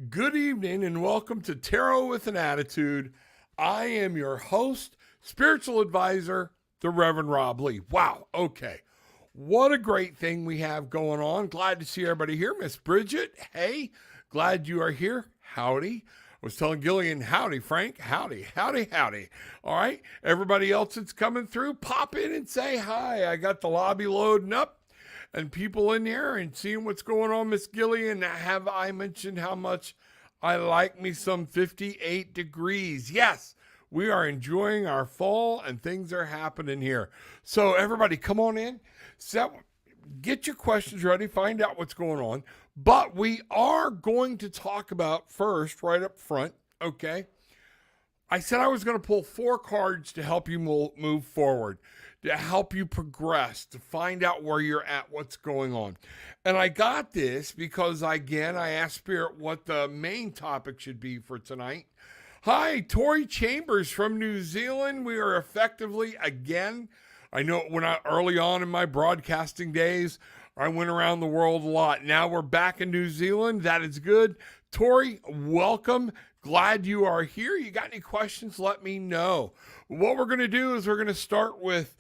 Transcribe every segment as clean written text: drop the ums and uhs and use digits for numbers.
Good evening and welcome to Tarot with an Attitude. I am your host, spiritual advisor, the Reverend Rob Lee. Wow, okay. What a great thing we have going on. Glad to see everybody here. Miss Bridget, hey, glad you are here. Howdy. I was telling Gillian, howdy, Frank. Howdy, howdy, howdy. All right, everybody else that's coming through, pop in and say hi. I got the lobby loading up and people in here and seeing what's going on. Miss Gillian, have I mentioned how much I like me some 58 degrees? Yes, we are enjoying our fall and things are happening here. So everybody come on in, get your questions ready, find out what's going on. But we are going to talk about first, right up front, okay? I said I was going to pull 4 cards to help you move forward, to help you progress, to find out where you're at, what's going on. And I got this because, again, I asked Spirit what the main topic should be for tonight. Hi, Tori Chambers from New Zealand. We are effectively, again, I know when early on in my broadcasting days, I went around the world a lot. Now we're back in New Zealand. That is good. Tori, welcome. Glad you are here. You got any questions? Let me know. What we're going to do is we're going to start with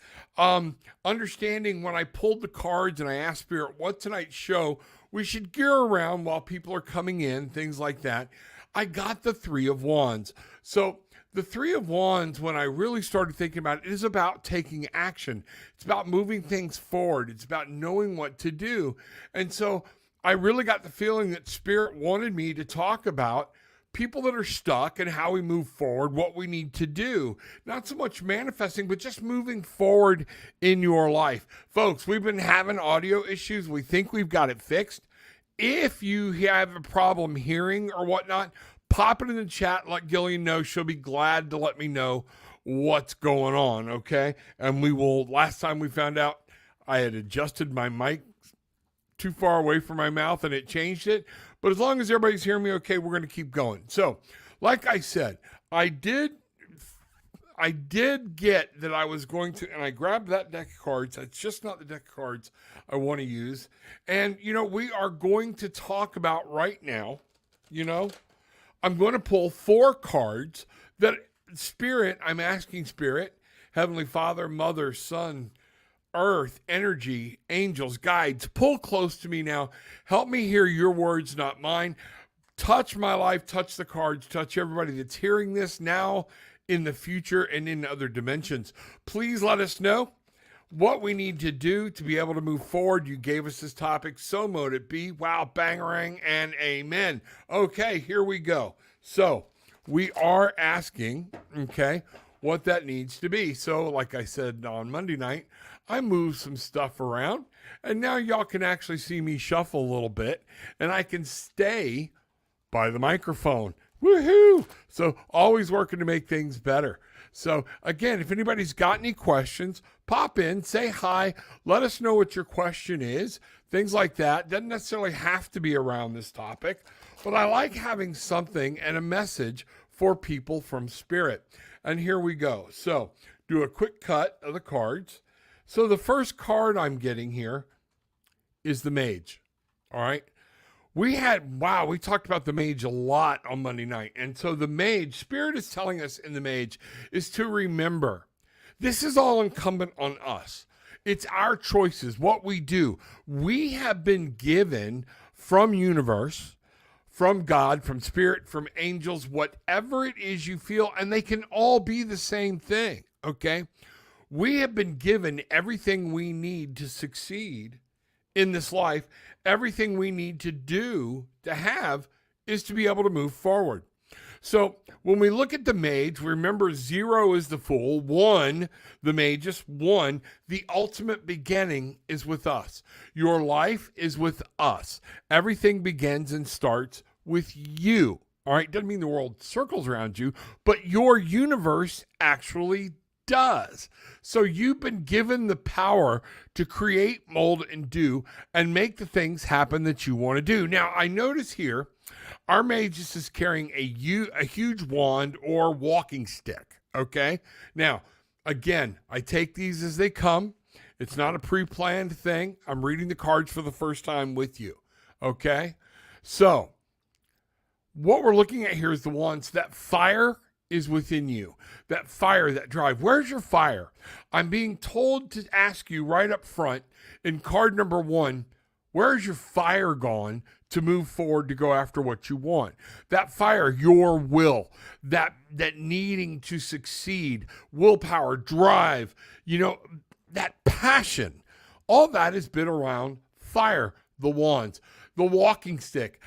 understanding when I pulled the cards and I asked Spirit what tonight's show we should gear around while people are coming in, things like that. I got the 3 of Wands. So the 3 of Wands, when I really started thinking about it, is about taking action. It's about moving things forward. It's about knowing what to do. And so I really got the feeling that Spirit wanted me to talk about people that are stuck and how we move forward, what we need to do. Not so much manifesting, but just moving forward in your life. Folks, we've been having audio issues. We think we've got it fixed. If you have a problem hearing or whatnot, pop it in the chat. Let Gillian know. She'll be glad to let me know what's going on, okay? And we will, last time we found out, I had adjusted my mic too far away from my mouth and it changed it. But as long as everybody's hearing me okay, we're going to keep going. So, like I said, I did get that I was going to, and I grabbed that deck of cards. It's just not the deck of cards I want to use. And, we are going to talk about right now, I'm going to pull 4 cards that Spirit, I'm asking Spirit, Heavenly Father, Mother, Son, Earth, energy, angels, guides, pull close to me now. Help me hear your words, not mine. Touch my life, touch the cards, touch everybody that's hearing this now, in the future, and in other dimensions. Please let us know what we need to do to be able to move forward. You gave us this topic, so mote it be. Wow, bangarang, and amen. Okay, here we go. So we are asking, okay, what that needs to be. So like I said on Monday night, I moved some stuff around, and now y'all can actually see me shuffle a little bit, and I can stay by the microphone. Woohoo! So always working to make things better. So again, if anybody's got any questions, pop in, say hi, let us know what your question is, things like that. Doesn't necessarily have to be around this topic, but I like having something and a message for people from Spirit. And here we go. So do a quick cut of the cards. So the first card I'm getting here is the Mage. All right. We talked about the Mage a lot on Monday night. And so the Mage, Spirit is telling us in the Mage, is to remember, this is all incumbent on us. It's our choices, what we do. We have been given from universe, from God, from Spirit, from angels, whatever it is you feel, and they can all be the same thing, okay? We have been given everything we need to succeed in this life. Everything we need to do to have is to be able to move forward. So when we look at the Mage, remember 0 is the Fool, 1, the Magus, 1, the ultimate beginning is with us. Your life is with us. Everything begins and starts with you. All right, doesn't mean the world circles around you, but your universe actually does. So you've been given the power to create, mold, and do, and make the things happen that you want to do. Now, I notice here, our Magus is carrying a huge wand or walking stick, okay? Now, again, I take these as they come. It's not a pre-planned thing. I'm reading the cards for the first time with you, okay? So, what we're looking at here is the ones that fire is within you. That fire, that drive. Where's your fire? I'm being told to ask you right up front in card number 1, where's your fire gone to move forward to go after what you want? That fire, your will, that needing to succeed, willpower, drive, that passion. All that has been around fire, the wands, the walking stick.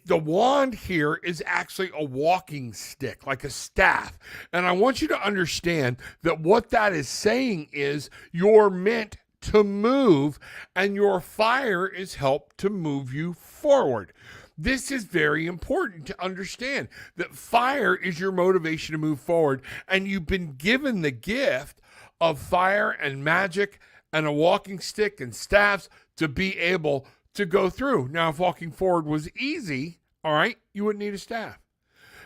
The wand here is actually a walking stick, like a staff. And I want you to understand that what that is saying is you're meant to move, and your fire is helped to move you forward. This is very important to understand that fire is your motivation to move forward, and you've been given the gift of fire and magic and a walking stick and staffs to be able to go through. Now, if walking forward was easy, all right, you wouldn't need a staff.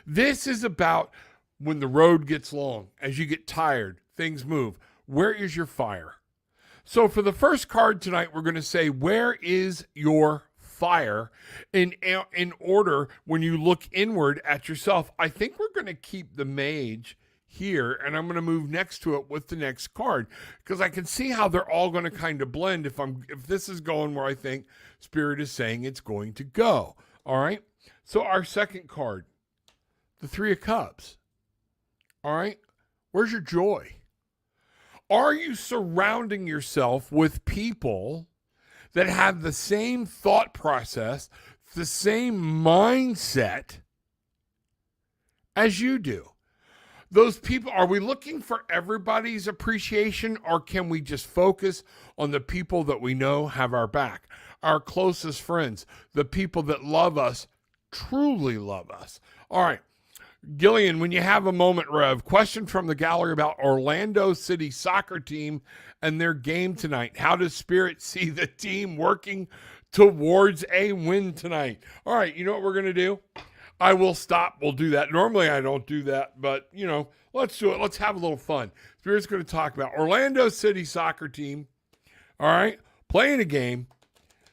This is about when the road gets long, as you get tired, things move. Where is your fire? So for the first card tonight, we're going to say, where is your fire? In order, when you look inward at yourself, I think we're going to keep the mage here, and I'm going to move next to it with the next card, because I can see how they're all going to kind of blend if this is going where I think Spirit is saying it's going to go. All right. So our second card, the 3 of Cups. All right. Where's your joy? Are you surrounding yourself with people that have the same thought process, the same mindset as you do? Those people, are we looking for everybody's appreciation, or can we just focus on the people that we know have our back? Our closest friends, the people that love us, truly love us. All right. Gillian, when you have a moment, Rev, question from the gallery about Orlando City soccer team and their game tonight. How does Spirit see the team working towards a win tonight? All right, you know what we're going to do? I will stop. We'll do that. Normally, I don't do that, but, let's do it. Let's have a little fun. Spirit's going to talk about Orlando City soccer team, all right, playing a game.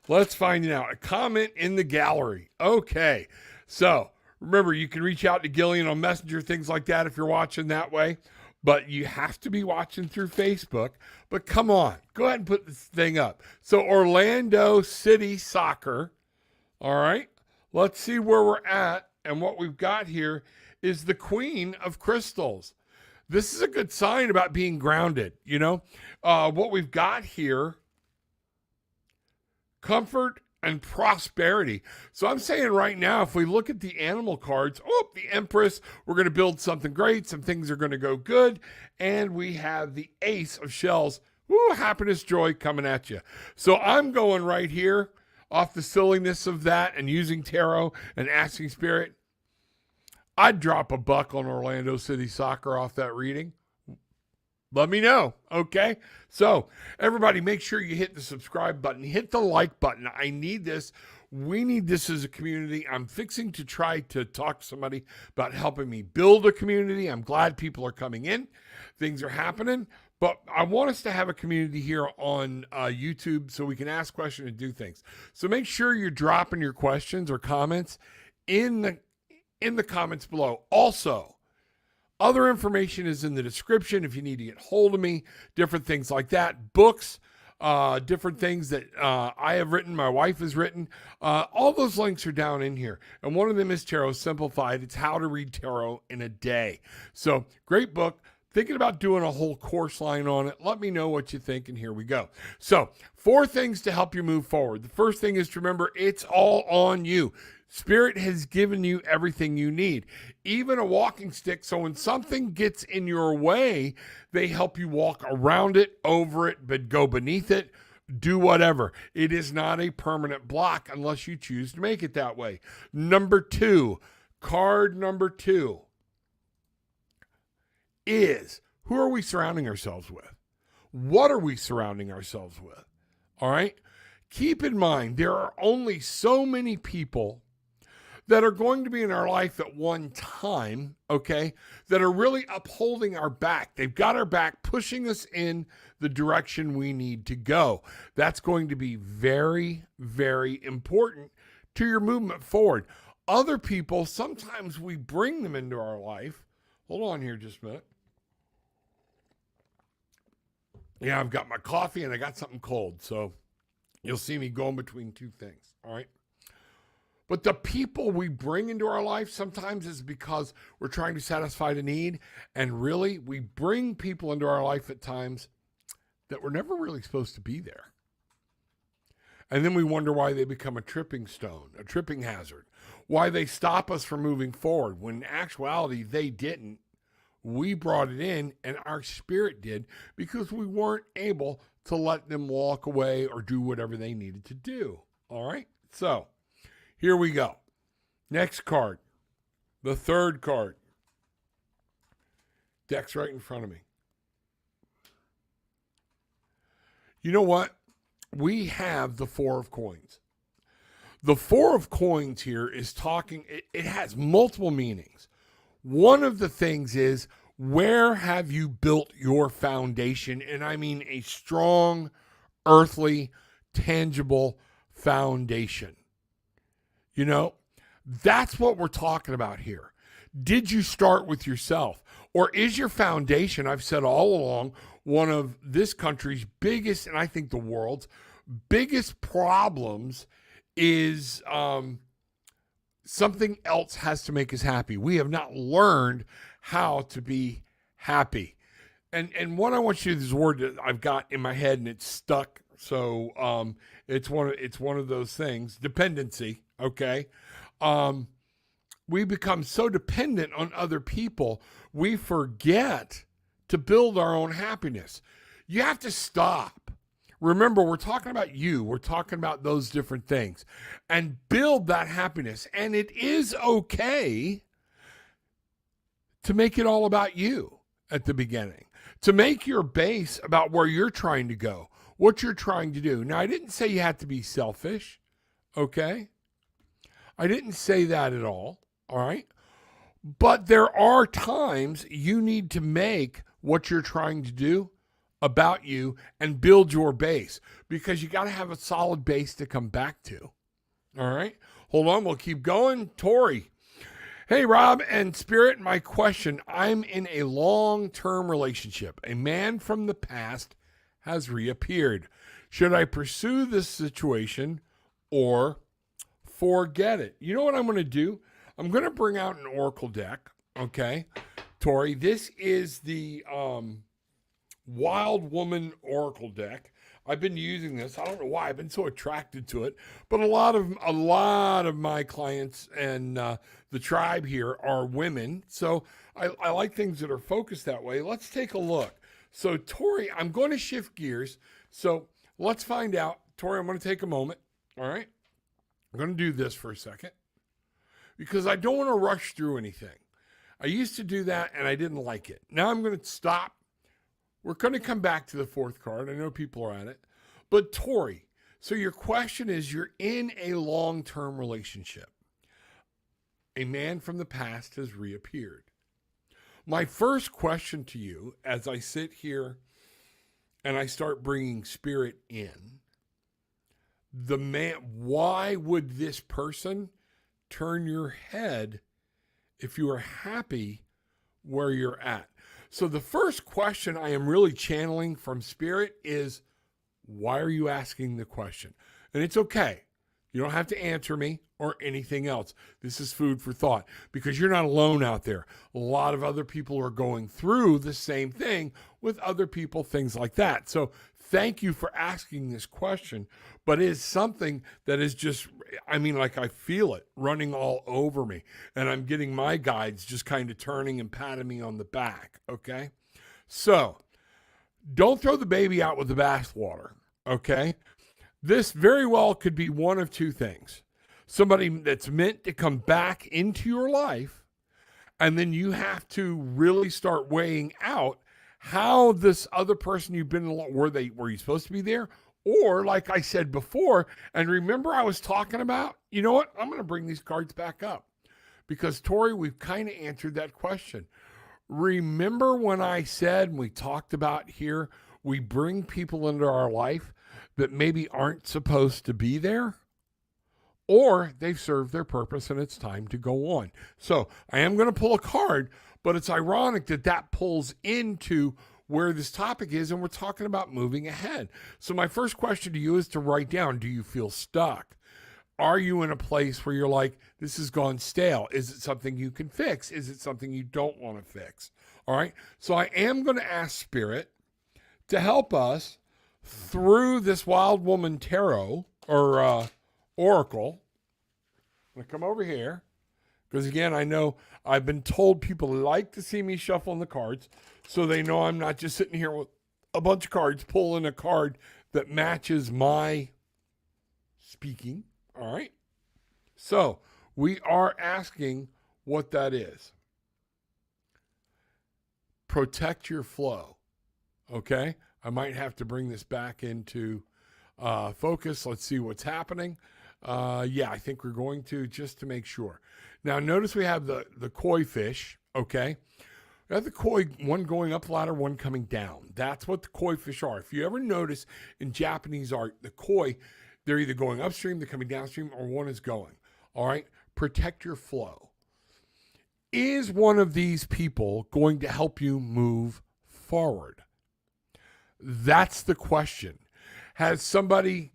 Let's find out. A comment in the gallery. Okay, so remember, you can reach out to Gillian on Messenger, things like that if you're watching that way. But you have to be watching through Facebook. But come on, go ahead and put this thing up. So Orlando City Soccer, all right? Let's see where we're at. And what we've got here is the Queen of Crystals. This is a good sign about being grounded, What we've got here, comfort and prosperity. So I'm saying right now, if we look at the animal cards, the Empress, we're going to build something great. Some things are going to go good. And we have the Ace of Shells. Ooh, happiness, joy coming at you. So I'm going right here off the silliness of that and using tarot and asking Spirit. I'd drop $1 on Orlando City Soccer off that reading. Let me know, okay? So, everybody, make sure you hit the subscribe button. Hit the like button. I need this. We need this as a community. I'm fixing to try to talk to somebody about helping me build a community. I'm glad people are coming in. Things are happening. But I want us to have a community here on YouTube so we can ask questions and do things. So make sure you're dropping your questions or comments in the comments below. Also, other information is in the description if you need to get hold of me, different things like that, books, different things that I have written, my wife has written. All those links are down in here. And one of them is Tarot Simplified. It's how to read tarot in a day. So great book. Thinking about doing a whole course line on it. Let me know what you think, and here we go. So 4 things to help you move forward. The first thing is to remember it's all on you. Spirit has given you everything you need, even a walking stick. So when something gets in your way, they help you walk around it, over it, but go beneath it, do whatever. It is not a permanent block unless you choose to make it that way. Number 2, card number 2 is, who are we surrounding ourselves with? What are we surrounding ourselves with? All right. Keep in mind, there are only so many people that are going to be in our life at one time, okay, that are really upholding our back. They've got our back, pushing us in the direction we need to go. That's going to be very, very important to your movement forward. other people, sometimes we bring them into our life. Hold on here just a minute. Yeah, I've got my coffee and I got something cold. So you'll see me going between two things. All right. But the people we bring into our life sometimes is because we're trying to satisfy the need. And really, we bring people into our life at times that were never really supposed to be there. And then we wonder why they become a tripping stone, a tripping hazard, why they stop us from moving forward, when in actuality they didn't. We brought it in and our spirit did because we weren't able to let them walk away or do whatever they needed to do. All right? So here we go. Next card, the third card. Deck's right in front of me. You know what? We have the Four of Coins. The Four of Coins here is talking, it has multiple meanings. One of the things is, where have you built your foundation? And I mean a strong, earthly, tangible foundation. You know, that's what we're talking about here. Did you start with yourself? Or is your foundation, I've said all along, one of this country's biggest, and I think the world's biggest problems is something else has to make us happy. We have not learned how to be happy. And what I want you to do, this word that I've got in my head and it's stuck. So it's one of those things, dependency, okay? We become so dependent on other people, we forget to build our own happiness. You have to stop. Remember, we're talking about you. We're talking about those different things. And build that happiness. And it is okay to make it all about you at the beginning. To make your base about where you're trying to go, what you're trying to do. Now, I didn't say you have to be selfish, okay? I didn't say that at all right? But there are times you need to make what you're trying to do about you and build your base, because you got to have a solid base to come back to. All right? Hold on, we'll keep going. Tori. Hey, Rob and Spirit, my question. I'm in a long-term relationship. A man from the past has reappeared. Should I pursue this situation or forget it? You know what I'm going to do? I'm going to bring out an oracle deck, okay? Tori, this is the Wild Woman Oracle deck. I've been using this. I don't know why. I've been so attracted to it. But a lot of my clients and the tribe here are women. So I like things that are focused that way. Let's take a look. So, Tori, I'm going to shift gears. So let's find out. Tori, I'm going to take a moment. All right? I'm going to do this for a second, because I don't want to rush through anything. I used to do that and I didn't like it. Now I'm going to stop. We're going to come back to the fourth card. I know people are at it. But Tori, so your question is, you're in a long-term relationship. A man from the past has reappeared. My first question to you, as I sit here and I start bringing spirit in, why would this person turn your head if you are happy where you're at? So the first question I am really channeling from spirit is, why are you asking the question? And it's okay. You don't have to answer me or anything else. This is food for thought, because you're not alone out there. A lot of other people are going through the same thing with other people, things like that. So thank you for asking this question, but it is something that is just, like I feel it running all over me, and I'm getting my guides just kind of turning and patting me on the back, okay? So don't throw the baby out with the bathwater, okay? This very well could be one of two things. Somebody that's meant to come back into your life, and then you have to really start weighing out how this other person you've been along, were you supposed to be there? Or like I said before, and remember I was talking about, you know what? I'm going to bring these cards back up, because Tori, we've kind of answered that question. Remember when I said, we talked about here, we bring people into our life that maybe aren't supposed to be there? or they've served their purpose and it's time to go on. So I am going to pull a card, but it's ironic that that pulls into where this topic is, and we're talking about moving ahead. So my first question to you is to write down, do you feel stuck? Are you in a place where you're like, this has gone stale? Is it something you can fix? Is it something you don't want to fix? All right. So I am going to ask Spirit to help us through this Wild Woman Tarot or Oracle. I'm going to come over here because, again, I know I've been told people like to see me shuffling the cards, so they know I'm not just sitting here with a bunch of cards, pulling a card that matches my speaking. All right. So we are asking what that is. Protect your flow. Okay. I might have to bring this back into focus. Let's see what's happening. Yeah, I think we're going to, just to make sure. Now, notice we have the koi fish. Okay. We have the koi, one going up the ladder, one coming down. That's what the koi fish are. If you ever notice in Japanese art, the koi, they're either going upstream, they're coming downstream, or one is going. All right? Protect your flow. Is one of these people going to help you move forward? That's the question. Is somebody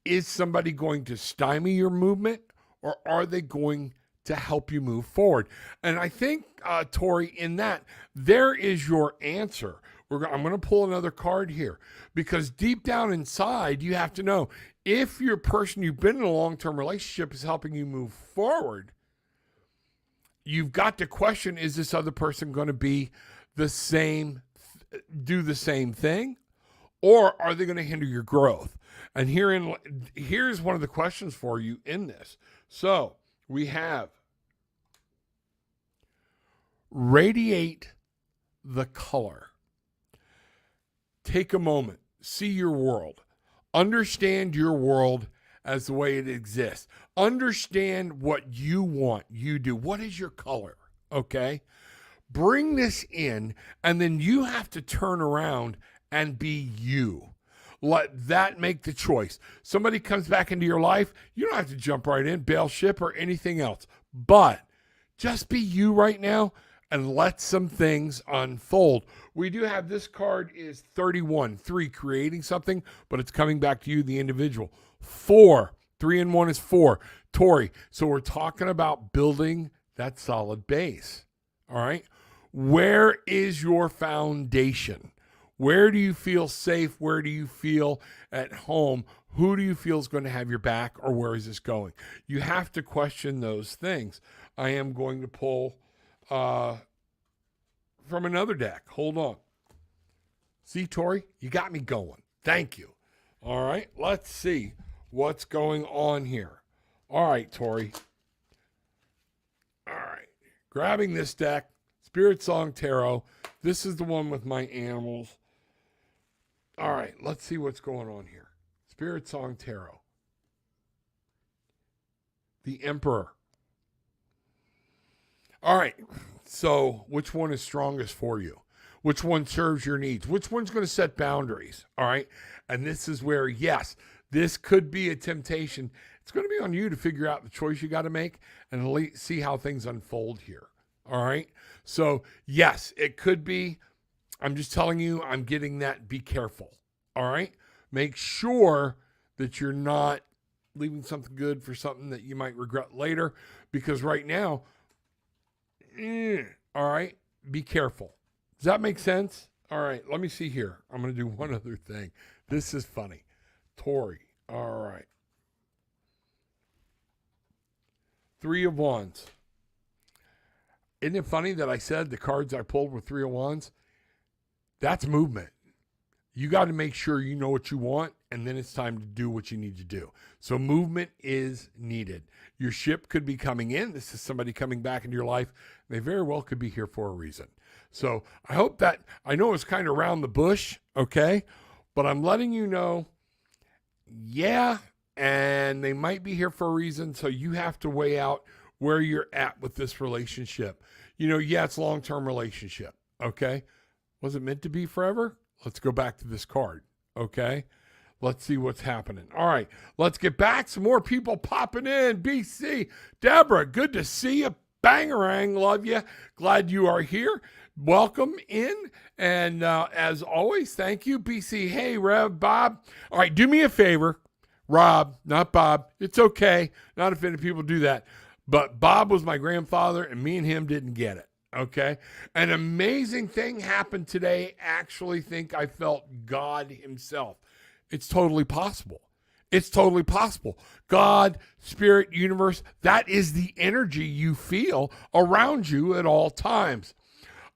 going to stymie your movement, or are they going to help you move forward? And I think, Tori, in that, there is your answer. I'm going to pull another card here, because deep down inside, you have to know if your person you've been in a long-term relationship is helping you move forward. You've got to question, is this other person going to be the same, do the same thing, or are they going to hinder your growth? And here's one of the questions for you in this. So we have radiate the color. Take a moment, see your world, understand your world as the way it exists. Understand what you want, you do. What is your color? Okay. Bring this in, and then you have to turn around and be you. Let that make the choice. Somebody comes back into your life, you don't have to jump right in, bail ship, or anything else. But just be you right now and let some things unfold. We do have this card is 31, 3, creating something, but it's coming back to you, the individual. 4, 3 and 1 is 4. Tori, so we're talking about building that solid base. All right. Where is your foundation? Where do you feel safe? Where do you feel at home? Who do you feel is going to have your back, or where is this going? You have to question those things. I am going to pull from another deck. Hold on. See, Tori, you got me going. Thank you. All right, let's see what's going on here. All right, Tori. All right, grabbing this deck, Spirit Song Tarot. This is the one with my animals. All right, let's see what's going on here. Spirit Song Tarot. The Emperor. All right, so which one is strongest for you? Which one serves your needs? Which one's going to set boundaries? All right, and this is where, yes, this could be a temptation. It's going to be on you to figure out the choice you got to make and see how things unfold here. All right, so yes, it could be. I'm just telling you, I'm getting that. Be careful. All right, make sure that you're not leaving something good for something that you might regret later, because right now, all right, be careful. Does that make sense? All right, let me see here. I'm going to do one other thing. This is funny. Tori, all right. 3 of Wands. Isn't it funny that I said the cards I pulled were 3 of Wands? That's movement. You got to make sure you know what you want, and then it's time to do what you need to do. So movement is needed. Your ship could be coming in. This is somebody coming back into your life. They very well could be here for a reason. So I hope that, I know it's kind of around the bush, okay? But I'm letting you know, yeah, and they might be here for a reason. So you have to weigh out where you're at with this relationship. You know, yeah, it's a long-term relationship, okay? Was it meant to be forever? Let's go back to this card, okay? Let's see what's happening. All right, let's get back. Some more people popping in. BC, Deborah, good to see you. Bangarang, love you. Glad you are here. Welcome in. And as always, thank you, BC. Hey, Rev, Bob. All right, do me a favor. Rob, not Bob. It's okay. Not offended people do that. But Bob was my grandfather, and me and him didn't get it. Okay? An amazing thing happened today. Actually think I felt God himself. It's totally possible. It's totally possible. God, spirit, universe, that is the energy you feel around you at all times.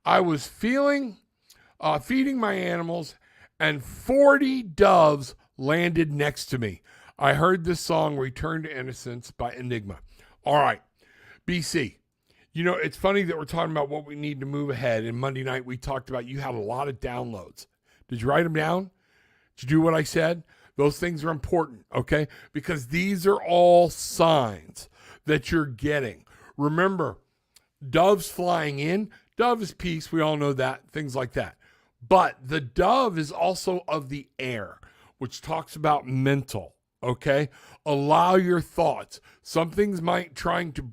I was feeding my animals, and 40 doves landed next to me. I heard this song, Return to Innocence by Enigma. All right, BC. You know, it's funny that we're talking about what we need to move ahead. And Monday night, we talked about you had a lot of downloads. Did you write them down? Did you do what I said? Those things are important, okay? Because these are all signs that you're getting. Remember, doves flying in. Dove is peace. We all know that. Things like that. But the dove is also of the air, which talks about mental, okay? Allow your thoughts. Some things might trying to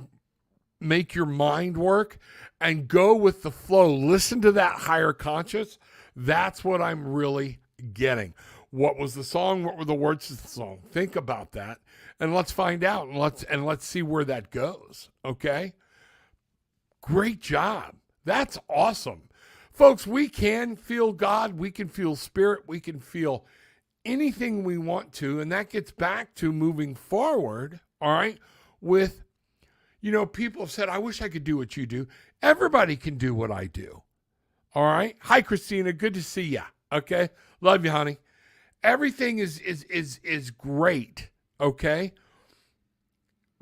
make your mind work, and go with the flow. Listen to that higher conscious. That's what I'm really getting. What was the song? What were the words of the song? Think about that, and let's find out, and let's see where that goes. Okay? Great job. That's awesome. Folks, we can feel God, we can feel spirit, we can feel anything we want to, and that gets back to moving forward, all right, with, you know, people have said, I wish I could do what you do. Everybody can do what I do, all right? Hi, Christina, good to see ya, okay? Love you, honey. Everything is great, okay?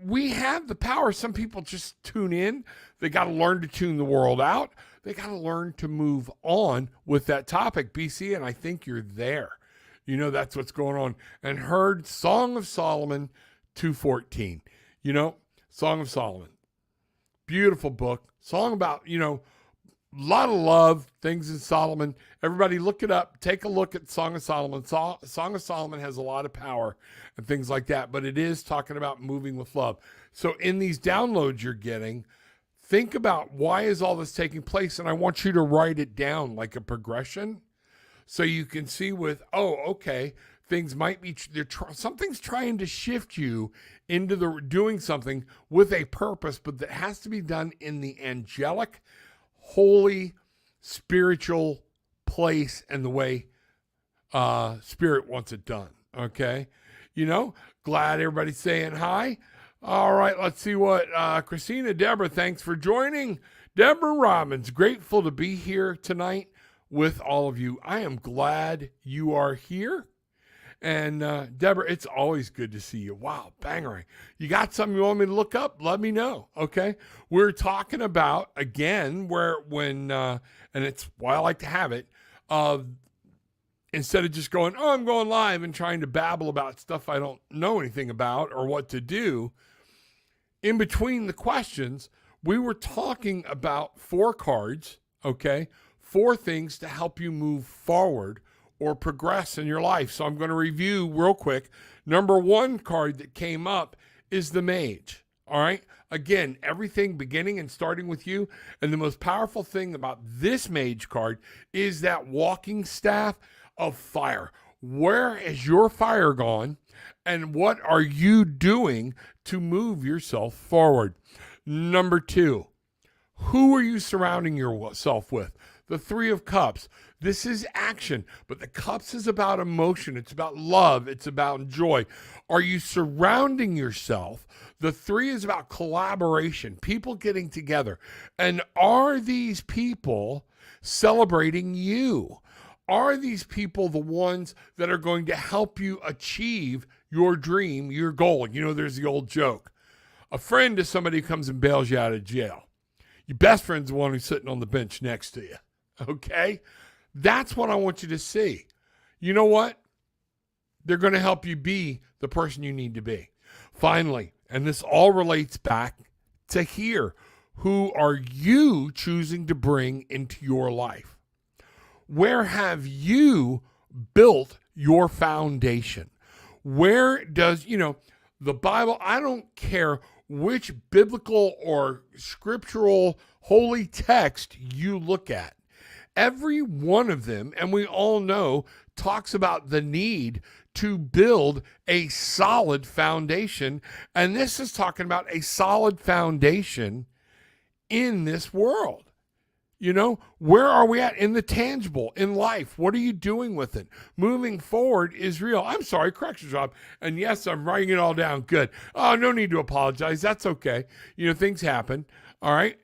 We have the power. Some people just tune in. They got to learn to tune the world out. They got to learn to move on with that topic, BC, and I think you're there. You know, that's what's going on. And heard Song of Solomon 2:14. You know, Song of Solomon. Beautiful book. Song about, you know, a lot of love, things in Solomon. Everybody look it up. Take a look at Song of Solomon. Song of Solomon has a lot of power and things like that, but it is talking about moving with love. So in these downloads you're getting, think about why is all this taking place, and I want you to write it down like a progression so you can see with, oh, okay, things might be, something's trying to shift you into doing something with a purpose, but that has to be done in the angelic, holy, spiritual place and the way spirit wants it done, okay? You know, glad everybody's saying hi. All right, let's see what Christina, Deborah, thanks for joining. Deborah Robbins, grateful to be here tonight with all of you. I am glad you are here. And Deborah, it's always good to see you. Wow, bangering. You got something you want me to look up? Let me know, okay? We're talking about, again, and it's why I like to have it, instead of just going, oh, I'm going live and trying to babble about stuff I don't know anything about or what to do, in between the questions, we were talking about 4 cards, okay? 4 things to help you move forward or progress in your life. So I'm going to review real quick. Number 1 card that came up is the Mage. All right. Again, everything beginning and starting with you. And the most powerful thing about this Mage card is that walking staff of fire. Where is your fire gone? And what are you doing to move yourself forward? Number 2, who are you surrounding yourself with? The 3 of Cups. This is action, but the Cups is about emotion. It's about love. It's about joy. Are you surrounding yourself? The 3 is about collaboration, people getting together. And are these people celebrating you? Are these people the ones that are going to help you achieve your dream, your goal? You know, there's the old joke. A friend is somebody who comes and bails you out of jail. Your best friend's the one who's sitting on the bench next to you. Okay? That's what I want you to see. You know what? They're going to help you be the person you need to be. Finally, and this all relates back to here, who are you choosing to bring into your life? Where have you built your foundation? Where does, the Bible, I don't care which biblical or scriptural holy text you look at. Every one of them, and we all know, talks about the need to build a solid foundation. And this is talking about a solid foundation in this world. Where are we at in the tangible, in life? What are you doing with it? Moving forward is real. I'm sorry, correction job. And yes, I'm writing it all down. Good. Oh, no need to apologize. That's okay. Things happen. All right.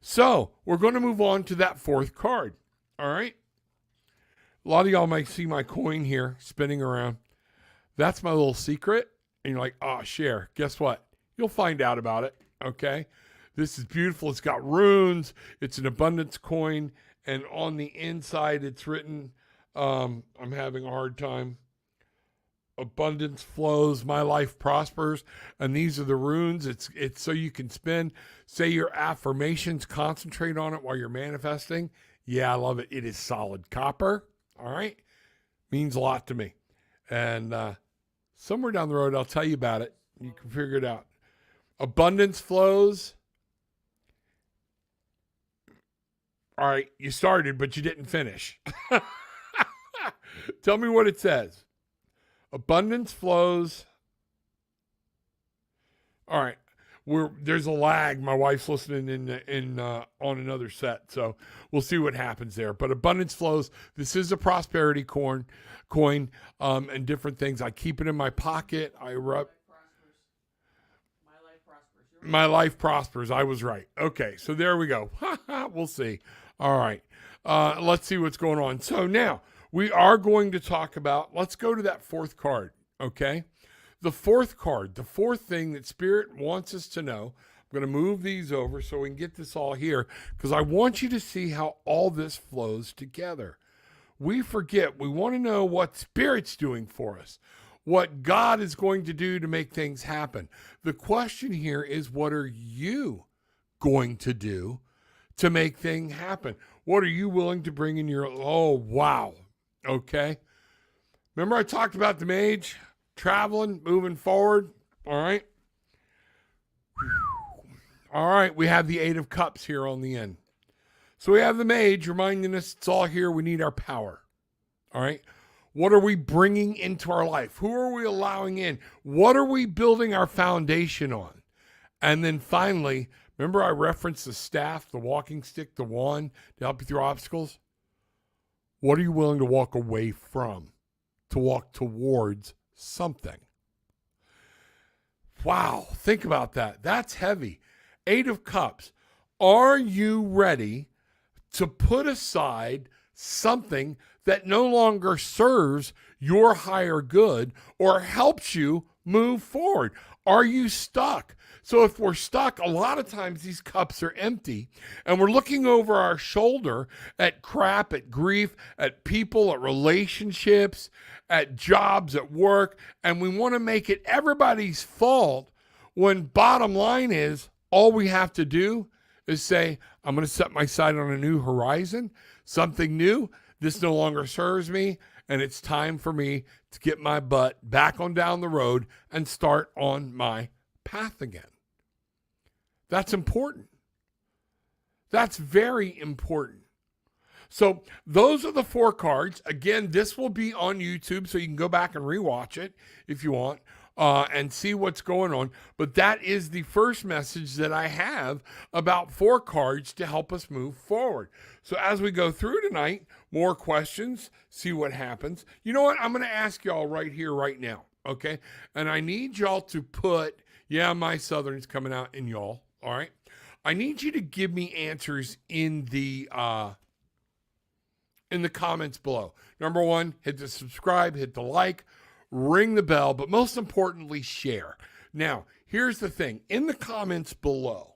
So we're going to move on to that fourth card. All right. A lot of y'all might see my coin here spinning around. That's my little secret. And you're like, share. Guess what? You'll find out about it. Okay. This is beautiful. It's got runes. It's an abundance coin. And on the inside, it's written, I'm having a hard time. Abundance flows, my life prospers. And these are the runes. It's so you can say your affirmations, concentrate on it while you're manifesting. Yeah, I love it. It is solid copper. All right. Means a lot to me. And somewhere down the road, I'll tell you about it. You can figure it out. Abundance flows. All right, you started, but you didn't finish. Tell me what it says. Abundance flows. All right, there's a lag. My wife's listening in on another set, so we'll see what happens there. But abundance flows. This is a prosperity coin, and different things. I keep it in my pocket. My life prospers. I was right. Okay, so there we go. We'll see. All right. Let's see what's going on. So now we are going to talk about, let's go to that fourth card. Okay. The fourth card, the fourth thing that Spirit wants us to know. I'm going to move these over so we can get this all here, because I want you to see how all this flows together. We forget. We want to know what Spirit's doing for us, what God is going to do to make things happen. The question here is, what are you going to do to make things happen? What are you willing to bring in your, wow. Okay. Remember I talked about the mage traveling, moving forward. All right. All right. We have the 8 of Cups here on the end. So we have the mage reminding us it's all here. We need our power. All right. What are we bringing into our life? Who are we allowing in? What are we building our foundation on? And then finally, remember I referenced the staff, the walking stick, the wand to help you through obstacles? What are you willing to walk away from to walk towards something? Wow, think about that. That's heavy. 8 of Cups. Are you ready to put aside something that no longer serves your higher good or helps you move forward? Are you stuck? So if we're stuck, a lot of times these cups are empty and we're looking over our shoulder at crap, at grief, at people, at relationships, at jobs, at work, and we want to make it everybody's fault, when bottom line is all we have to do is say, I'm going to set my sight on a new horizon, something new. This no longer serves me, and it's time for me to get my butt back on down the road and start on my path again. That's important. That's very important. So those are the 4 cards. Again, this will be on YouTube, so you can go back and rewatch it if you want and see what's going on. But that is the first message that I have about 4 cards to help us move forward. So as we go through tonight, more questions, see what happens. You know what? I'm going to ask y'all right here, right now, okay? And I need y'all to put, my Southern's coming out in y'all, all right? I need you to give me answers in the comments below. Number 1, hit the subscribe, hit the like, ring the bell, but most importantly, share. Now, here's the thing. In the comments below,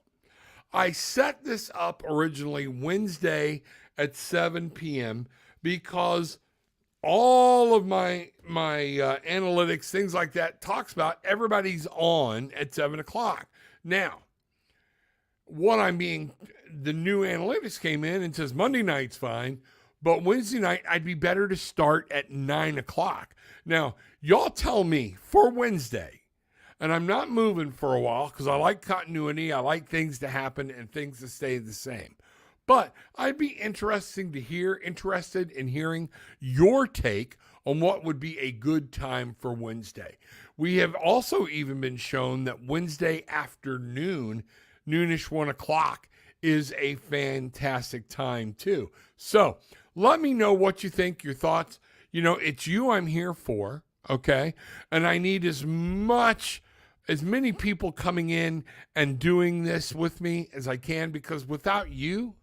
I set this up originally Wednesday at 7 p.m. because all of my analytics, things like that, talks about everybody's on at 7 o'clock. Now, the new analytics came in and says Monday night's fine, But Wednesday night, I'd be better to start at 9 o'clock. Now, y'all tell me for Wednesday, and I'm not moving for a while because I like continuity. I like things to happen and things to stay the same. But I'd be interested in hearing your take on what would be a good time for Wednesday. We have also even been shown that Wednesday afternoon, noonish 1 o'clock, is a fantastic time too. So let me know what you think, your thoughts. It's you I'm here for, okay? And I need as many people coming in and doing this with me as I can, because without you,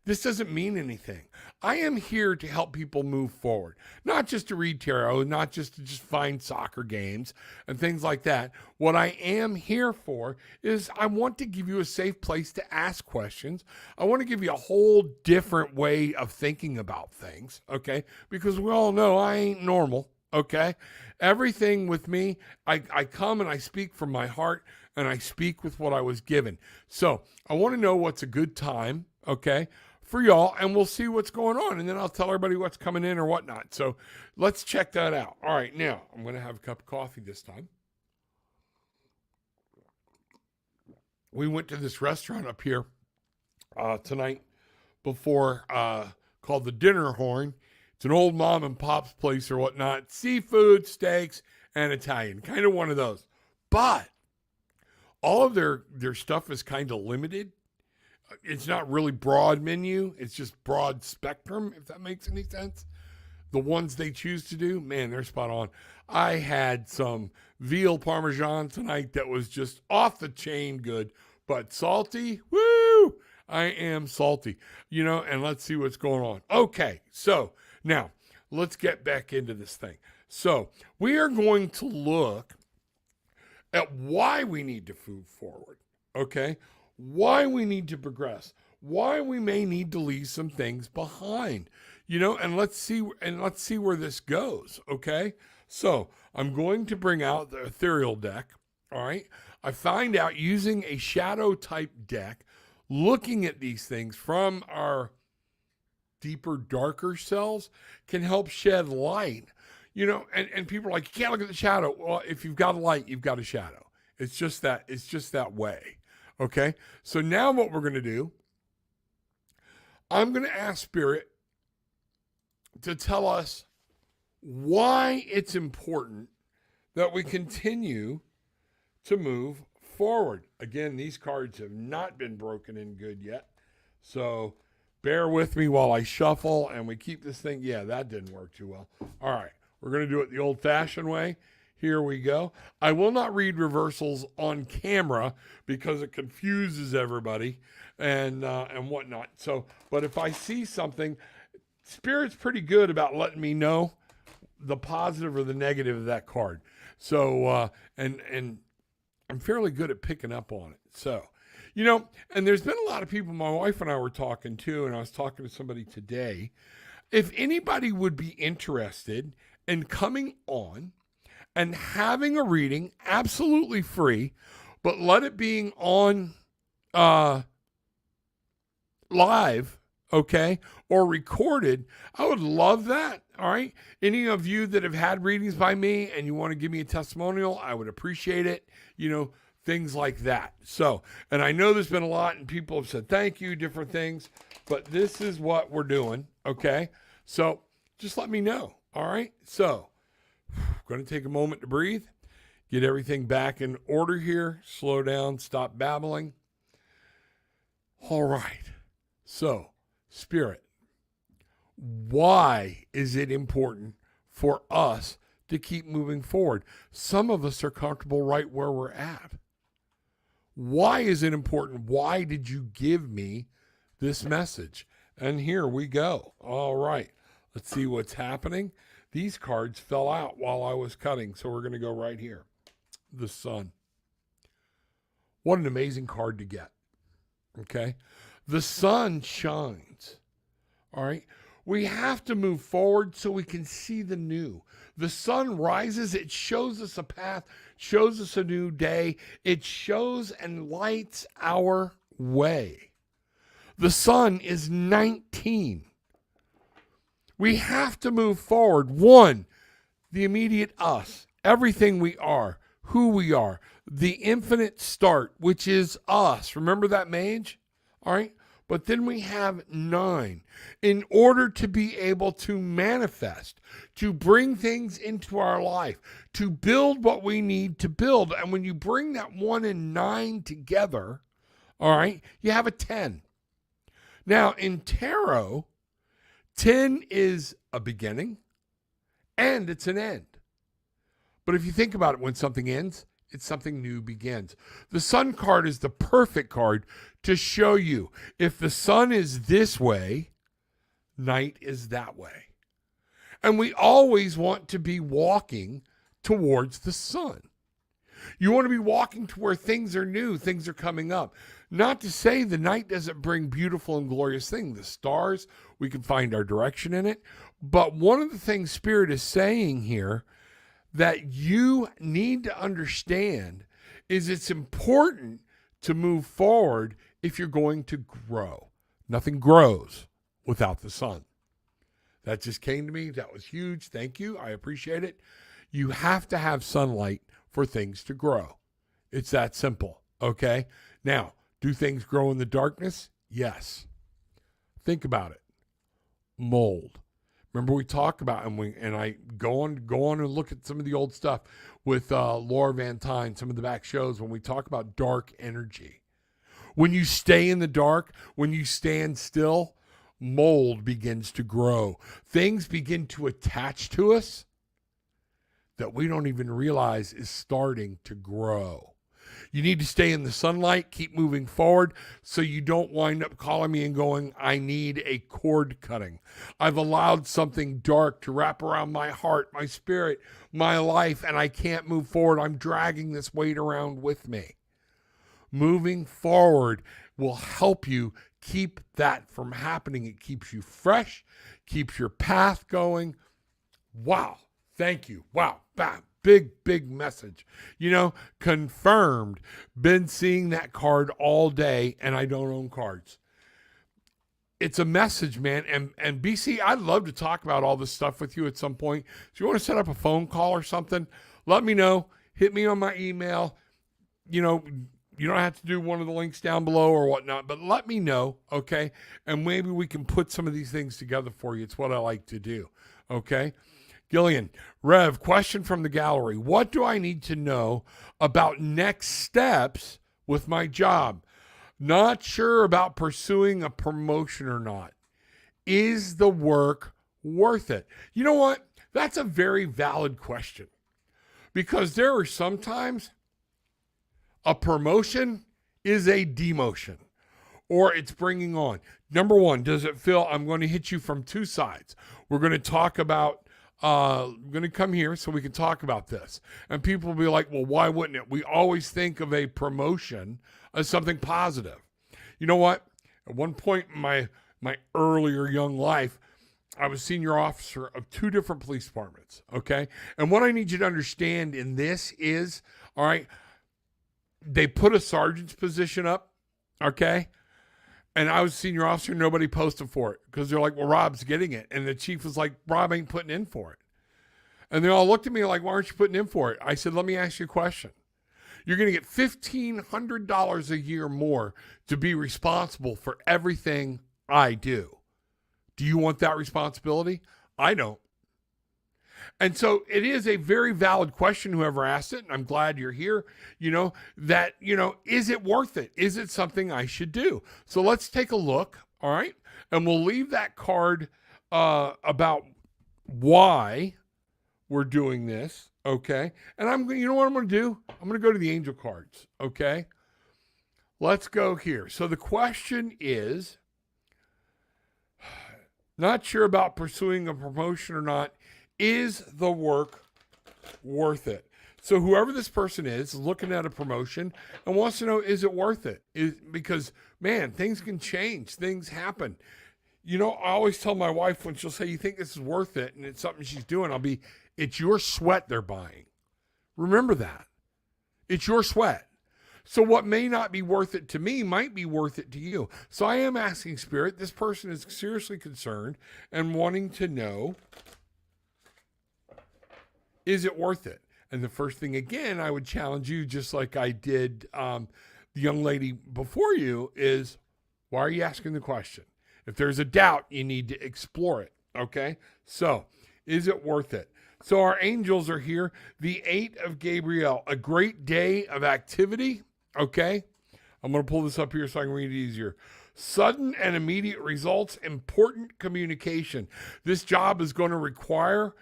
this doesn't mean anything. I am here to help people move forward, not just to read tarot, not just to find soccer games and things like that. What I am here for is I want to give you a safe place to ask questions. I want to give you a whole different way of thinking about things, okay? Because we all know I ain't normal, okay? Everything with me, I come and I speak from my heart, and I speak with what I was given. So I want to know what's a good time, okay, for y'all, and we'll see what's going on, and then I'll tell everybody what's coming in or whatnot. So let's check that out. All right, now I'm going to have a cup of coffee this time. We went to this restaurant up here tonight before called the Dinner Horn. It's an old mom and pop's place or whatnot. Seafood, steaks, and Italian. Kind of one of those. But all of their stuff is kind of limited. It's not really broad menu. It's just broad spectrum, if that makes any sense. The ones they choose to do, man, they're spot on. I had some veal parmesan tonight that was just off the chain good, but salty. Woo! I am salty, and let's see what's going on. Okay, so now let's get back into this thing. So we are going to look at why we need to move forward, okay? Why we need to progress, why we may need to leave some things behind, and let's see where this goes, okay? So I'm going to bring out the ethereal deck, all right? I find out using a shadow type deck, looking at these things from our deeper, darker selves can help shed light, and people are like, you can't look at the shadow. Well, if you've got a light, you've got a shadow. It's just that way. Okay, so now what we're going to do, I'm going to ask Spirit to tell us why it's important that we continue to move forward. Again, these cards have not been broken in good yet, so bear with me while I shuffle and we keep this thing. Yeah, that didn't work too well. All right, we're going to do it the old-fashioned way. Here we go. I will not read reversals on camera because it confuses everybody and whatnot. So, but if I see something, Spirit's pretty good about letting me know the positive or the negative of that card. So, and I'm fairly good at picking up on it. So, and there's been a lot of people, my wife and I were talking to, and I was talking to somebody today. If anybody would be interested in coming on and having a reading absolutely free, but let it being on live, okay, or recorded, I would love that, all right? Any of you that have had readings by me and you want to give me a testimonial, I would appreciate it, things like that. So, and I know there's been a lot and people have said thank you, different things, but this is what we're doing, okay? So just let me know, all right? So, going to take a moment to breathe, get everything back in order here, slow down, stop babbling. All right. So, Spirit, why is it important for us to keep moving forward? Some of us are comfortable right where we're at. Why is it important? Why did you give me this message? And here we go. All right. Let's see what's happening. These cards fell out while I was cutting, so we're going to go right here. The Sun. What an amazing card to get, okay? The sun shines, all right? We have to move forward so we can see the new. The sun rises, it shows us a path, shows us a new day. It shows and lights our way. The sun is 19. We have to move forward. One, the immediate us, everything we are, who we are, the infinite start, which is us. Remember that mage? All right. But then we have 9. In order to be able to manifest, to bring things into our life, to build what we need to build. And when you bring that 1 and 9 together, all right, you have a 10. Now, in tarot, 10 is a beginning and it's an end. But if you think about it, when something ends, it's something new begins. The sun card is the perfect card to show you if the sun is this way, night is that way. And we always want to be walking towards the sun. You want to be walking to where things are new, things are coming up. Not to say the night doesn't bring beautiful and glorious things. The stars, we can find our direction in it. But one of the things Spirit is saying here that you need to understand is it's important to move forward if you're going to grow. Nothing grows without the sun. That just came to me. That was huge. Thank you. I appreciate it. You have to have sunlight for things to grow. It's that simple. Okay? Now, do things grow in the darkness? Yes. Think about it. Mold. Remember we talk about, and I go on and look at some of the old stuff with Laura Van Tyne, some of the back shows when we talk about dark energy. When you stay in the dark, when you stand still, mold begins to grow. Things begin to attach to us that we don't even realize is starting to grow. You need to stay in the sunlight, keep moving forward so you don't wind up calling me and going, I need a cord cutting. I've allowed something dark to wrap around my heart, my spirit, my life, and I can't move forward. I'm dragging this weight around with me. Moving forward will help you keep that from happening. It keeps you fresh, keeps your path going. Wow. Thank you. Wow. Bam. Big message. Confirmed. Been seeing that card all day, and I don't own cards. It's a message, man. And BC, I'd love to talk about all this stuff with you at some point. If you want to set up a phone call or something, let me know. Hit me on my email. You don't have to do one of the links down below or whatnot, but let me know, okay? And maybe we can put some of these things together for you. It's what I like to do, okay? Gillian, Rev, question from the gallery. What do I need to know about next steps with my job? Not sure about pursuing a promotion or not. Is the work worth it? You know what? That's a very valid question because there are sometimes a promotion is a demotion or it's bringing on. Number one, does it feel I'm going to hit you from two sides? We're going to talk about I'm going to come here so we can talk about this. And people will be like, well, why wouldn't it? We always think of a promotion as something positive. You know what? At one point in my earlier young life, I was senior officer of 2 different police departments, okay? And what I need you to understand in this is, all right, they put a sergeant's position up, okay? And I was a senior officer, nobody posted for it because they're like, well, Rob's getting it. And the chief was like, Rob ain't putting in for it. And they all looked at me like, why aren't you putting in for it? I said, let me ask you a question. You're going to get $1,500 a year more to be responsible for everything I do. Do you want that responsibility? I don't. And so it is a very valid question, whoever asked it, and I'm glad you're here, is it worth it? Is it something I should do? So let's take a look, all right? And we'll leave that card about why we're doing this, okay? And you know what I'm going to do? I'm going to go to the angel cards, okay? Let's go here. So the question is, not sure about pursuing a promotion or not. Is the work worth it? So whoever this person is looking at a promotion and wants to know, is it worth it? Because, man, things can change. Things happen. I always tell my wife when she'll say, you think this is worth it, and it's something she's doing, it's your sweat they're buying. Remember that. It's your sweat. So what may not be worth it to me might be worth it to you. So I am asking Spirit, this person is seriously concerned and wanting to know, is it worth it? And the first thing, again, I would challenge you, just like I did the young lady before you, is why are you asking the question? If there's a doubt, you need to explore it, okay? So, is it worth it? So our angels are here. The 8 of Gabriel, a great day of activity, okay? I'm going to pull this up here so I can read it easier. Sudden and immediate results, important communication. This job is going to require,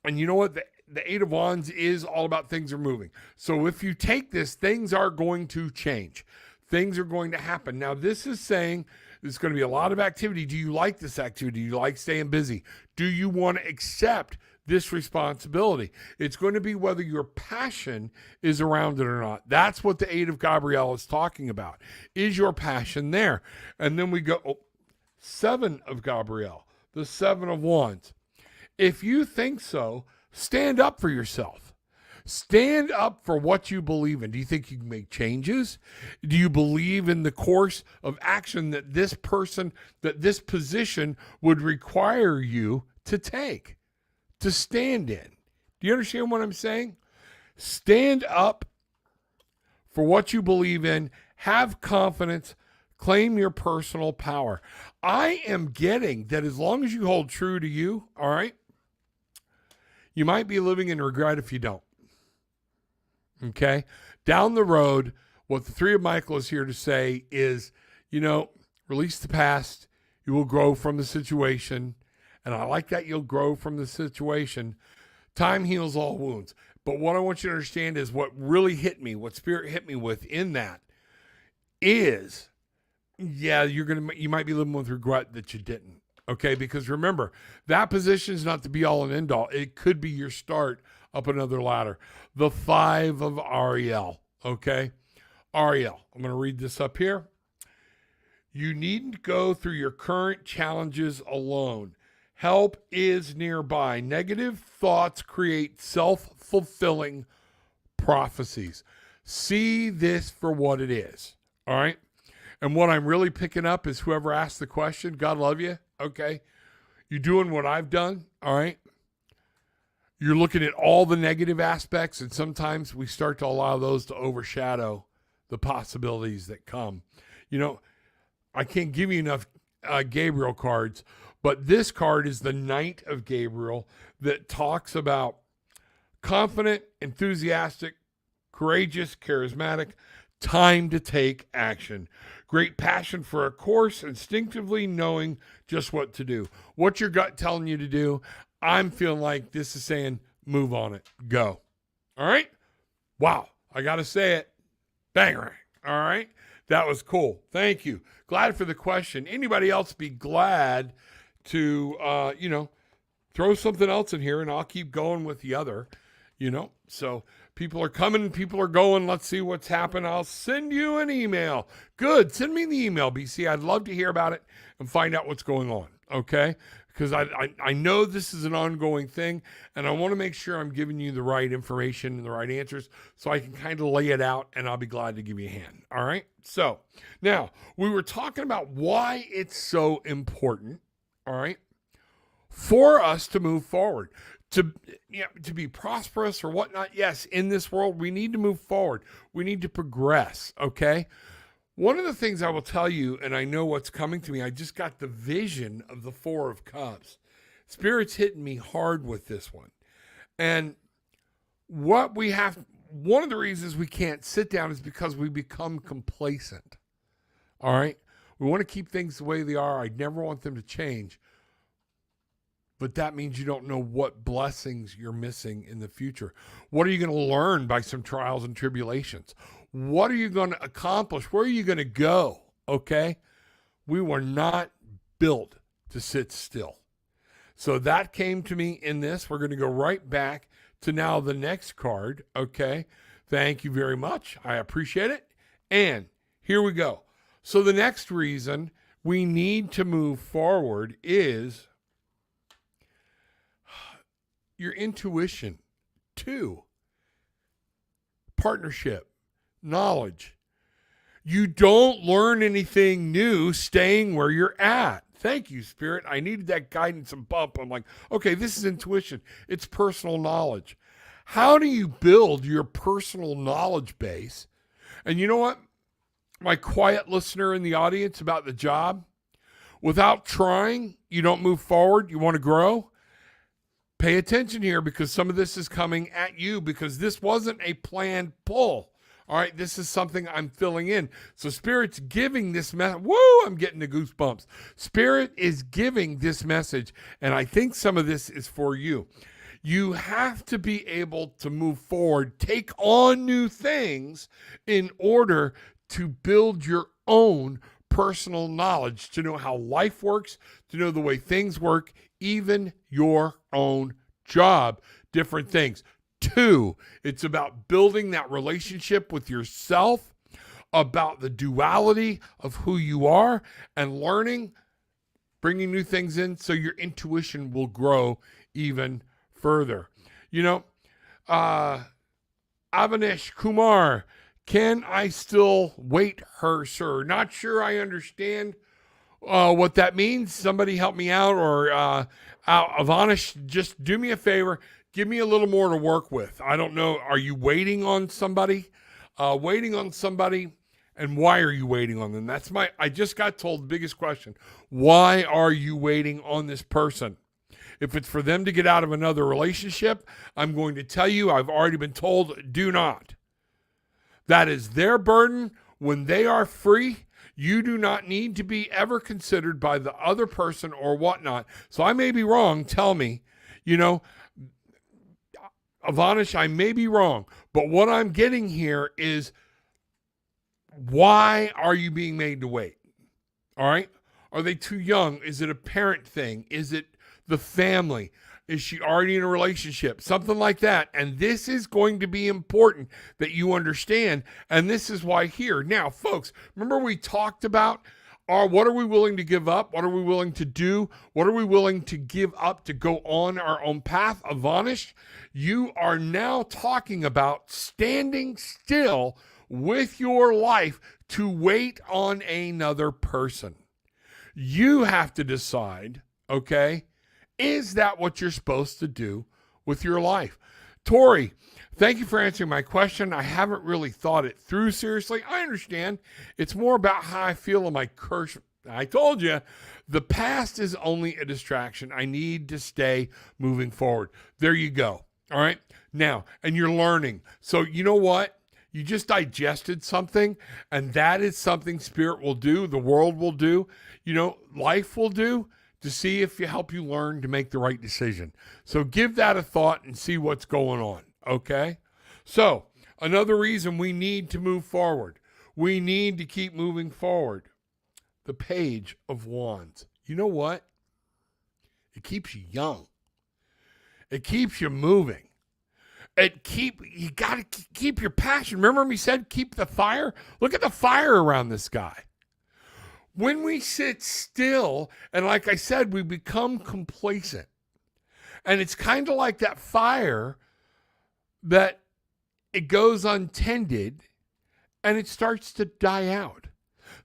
and you know what? The 8 of Wands is all about things are moving. So if you take this, things are going to change. Things are going to happen. Now, this is saying there's going to be a lot of activity. Do you like this activity? Do you like staying busy? Do you want to accept this responsibility? It's going to be whether your passion is around it or not. That's what the 8 of Gabriel is talking about. Is your passion there? And then we go, 7 of Gabriel, the 7 of Wands. If you think so, stand up for yourself. Stand up for what you believe in. Do you think you can make changes? Do you believe in the course of action that this person, that this position would require you to take, to stand in? Do you understand what I'm saying? Stand up for what you believe in. Have confidence. Claim your personal power. I am getting that as long as you hold true to you, all right, you might be living in regret if you don't. Okay? Down the road, what the 3 of Michael is here to say is, release the past. You will grow from the situation. And I like that you'll grow from the situation. Time heals all wounds. But what I want you to understand is what really hit me, what Spirit hit me with in that is, you might be living with regret that you didn't. Okay, because remember, that position is not the be all and end all. It could be your start up another ladder. The 5 of Ariel. Okay, Ariel. I'm going to read this up here. You needn't go through your current challenges alone. Help is nearby. Negative thoughts create self-fulfilling prophecies. See this for what it is. All right. And what I'm really picking up is whoever asked the question, God love you. Okay. You're doing what I've done. All right. You're looking at all the negative aspects, and sometimes we start to allow those to overshadow the possibilities that come. I can't give you enough Gabriel cards, but this card is the Knight of Gabriel that talks about confident, enthusiastic, courageous, charismatic, time to take action. Great passion for a course, instinctively knowing just what to do. What's your gut telling you to do? I'm feeling like this is saying, move on it. Go. All right? Wow. I got to say it. Banger. All right? That was cool. Thank you. Glad for the question. Anybody else be glad to, throw something else in here, and I'll keep going with the other, So people are coming, people are going. Let's see what's happened. I'll send you an email. Good. Send me the email, BC. I'd love to hear about it and find out what's going on, okay? Because I know this is an ongoing thing, and I want to make sure I'm giving you the right information and the right answers so I can kind of lay it out, and I'll be glad to give you a hand, all right? So now, we were talking about why it's so important, all right, for us to move forward, to be prosperous or whatnot. Yes, in this world, we need to move forward. We need to progress, okay? One of the things I will tell you, and I know what's coming to me, I just got the vision of the 4 of Cups. Spirit's hitting me hard with this one. And one of the reasons we can't sit down is because we become complacent, all right? We want to keep things the way they are. I never want them to change. But that means you don't know what blessings you're missing in the future. What are you going to learn by some trials and tribulations? What are you going to accomplish? Where are you going to go? Okay? We were not built to sit still. So that came to me in this. We're going to go right back to now the next card. Okay? Thank you very much. I appreciate it. And here we go. So the next reason we need to move forward is your intuition. 2, partnership. knowledge. You don't learn anything new staying where you're at. Thank you, Spirit. I needed that guidance and bump. I'm like, okay, this is intuition. It's personal knowledge. How do you build your personal knowledge base? And you know what? My quiet listener in the audience about the job, without trying, you don't move forward. You want to grow? Pay attention here, because some of this is coming at you, because this wasn't a planned pull. All right, this is something I'm filling in. So Spirit's giving this message. Woo, I'm getting the goosebumps. Spirit is giving this message, and I think some of this is for you. You have to be able to move forward, take on new things in order to build your own personal knowledge, to know how life works, to know the way things work, even your own job, different things. 2, it's about building that relationship with yourself, about the duality of who you are, and learning, bringing new things in so your intuition will grow even further. You know, Avanish Kumar, can I still wait her, sir? Not sure I understand what that means. Somebody help me out, or Avanish, just do me a favor. Give me a little more to work with. I don't know. Are you waiting on somebody? Waiting on somebody, and why are you waiting on them? I just got told the biggest question. Why are you waiting on this person? If it's for them to get out of another relationship, I'm going to tell you, I've already been told, do not. That is their burden. When they are free, you do not need to be ever considered by the other person or whatnot. So I may be wrong. Tell me, Avanish, I may be wrong, but what I'm getting here is, why are you being made to wait? All right? Are they too young? Is it a parent thing? Is it the family? Is she already in a relationship? Something like that. And this is going to be important that you understand. And this is why here. Now, folks, remember we talked about what are we willing to give up? What are we willing to do? What are we willing to give up to go on our own path? Avanish, you are now talking about standing still with your life to wait on another person. You have to decide, okay, is that what you're supposed to do with your life? Tori, thank you for answering my question. I haven't really thought it through seriously. I understand. It's more about how I feel in my curse. I told you, the past is only a distraction. I need to stay moving forward. There you go. All right. Now, and you're learning. So you know what? You just digested something, and that is something Spirit will do, the world will do, life will do, to see if you help you learn to make the right decision. So give that a thought and see what's going on, okay? So another reason we need to move forward. We need to keep moving forward. The Page of Wands. You know what? It keeps you young. It keeps you moving. You got to keep your passion. Remember we said keep the fire? Look at the fire around this guy. When we sit still, and like I said, we become complacent. And it's kind of like that fire that it goes untended and it starts to die out.